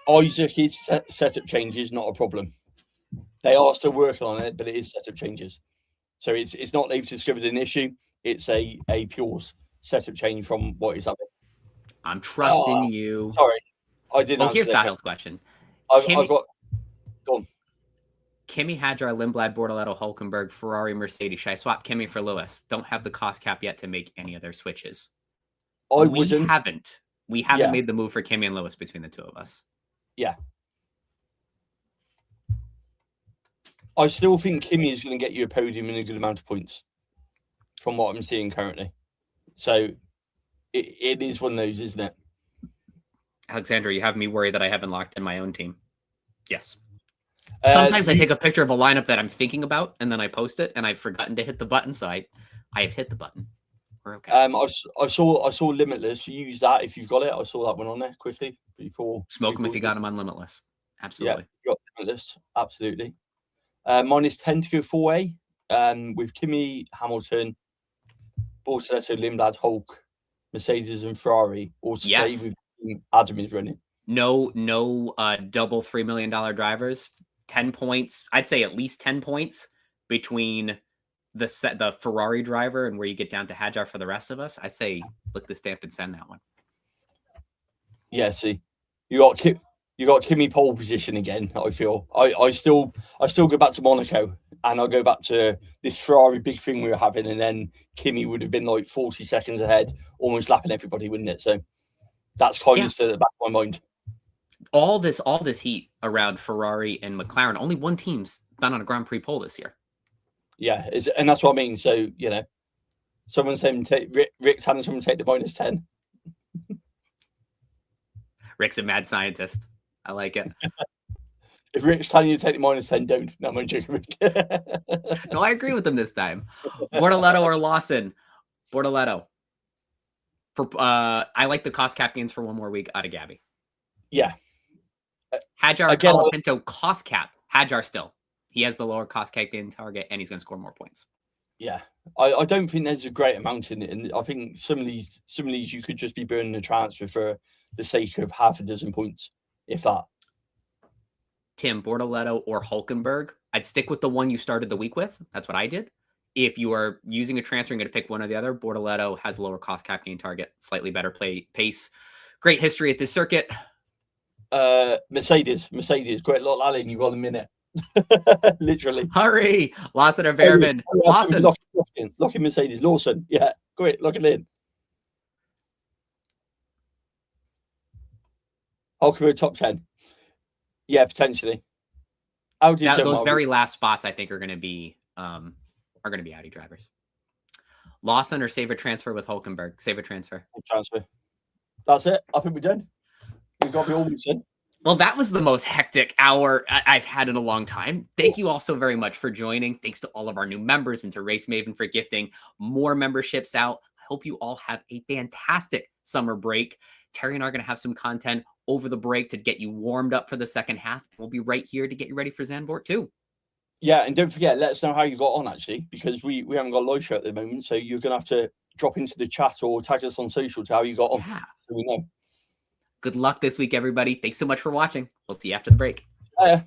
Isaac is setup changes, not a problem. They are still working on it, but it is setup changes. So it's not they've discovered an issue. It's a pure setup change from what is happening. I'm trusting you. Sorry, I didn't. Here's Sahil's question. I've got. Go on. Kimmy, Hadjar, Lindblad, Bortoletto, Hulkenberg, Ferrari, Mercedes. Should I swap Kimmy for Lewis? Don't have the cost cap yet to make any other switches. We haven't made the move for Kimmy and Lewis between the 2 of us. Yeah. I still think Kimmy is going to get you a podium and a good amount of points from what I'm seeing currently. So it is one of those, isn't it? Alexandra, you have me worried that I haven't locked in my own team. Yes. Sometimes I take a picture of a lineup that I'm thinking about and then I post it and I've forgotten to hit the button. So I have hit the button. We're okay. I saw Limitless. Use that if you've got it. I saw that one on there quickly before. Smoke them if you got them on Limitless. Absolutely. Yeah, you got Limitless. Absolutely. -10 to go 4A. With Kimi, Hamilton, Bortoletto, Lindblad, Hulk, Mercedes, and Ferrari. Or stay with Adam is running. No double $3 million drivers. 10 points. I'd say at least 10 points between the Ferrari driver and where you get down to Hadjar for the rest of us. I'd say lick the stamp and send that one. Yeah, see, you got Kimi pole position again. I feel I still go back to Monaco and I'll go back to this Ferrari big thing we were having, and then Kimi would have been like 40 seconds ahead, almost lapping everybody, wouldn't it? So that's kind of still at the back of my mind. All this heat around Ferrari and McLaren. Only one team's been on a Grand Prix pole this year. Yeah, and that's what I mean. So someone saying Rick's having someone take the -10. Rick's a mad scientist. I like it. If Rick's telling you to take the -10, don't. No, I'm joking, Rick. No, I agree with him this time. Bortoletto or Lawson? Bortoletto. I like the cost cap gains for 1 more week out of Gabby. Yeah. Hadjar, Colapinto, cost cap. Hadjar still. He has the lower cost cap gain target, and he's going to score more points. Yeah. I don't think there's a great amount in it. And I think some of these you could just be burning the transfer for the sake of half a dozen points, if that. Tim, Bortoletto or Hulkenberg? I'd stick with the one you started the week with. That's what I did. If you are using a transfer and going to pick one or the other, Bortoletto has a lower cost cap gain target, slightly better pace. Great history at this circuit. Mercedes. Great lot, Alan. You've got a minute. Literally. Hurry. Lawson or Behrman? Lawson. Lock in Mercedes. Lawson. Yeah. Great. Lock it in. Hulkenberg top 10. Yeah, potentially. Those very last spots, I think, are going to be Audi drivers. Lawson or save a transfer with Hulkenberg? Save a transfer. That's it. I think we're done. We've got to be all done. Well, that was the most hectic hour I've had in a long time. Thank you all so very much for joining. Thanks to all of our new members and to Race Maven for gifting more memberships out. I hope you all have a fantastic summer break. Terry and I are going to have some content over the break to get you warmed up for the second half. We'll be right here to get you ready for Zandvoort too. Yeah, and don't forget, let us know how you got on, actually, because we haven't got a live show at the moment, so you're going to have to drop into the chat or tag us on social to how you got on. Yeah. So we know. Good luck this week, everybody. Thanks so much for watching. We'll see you after the break. Yeah.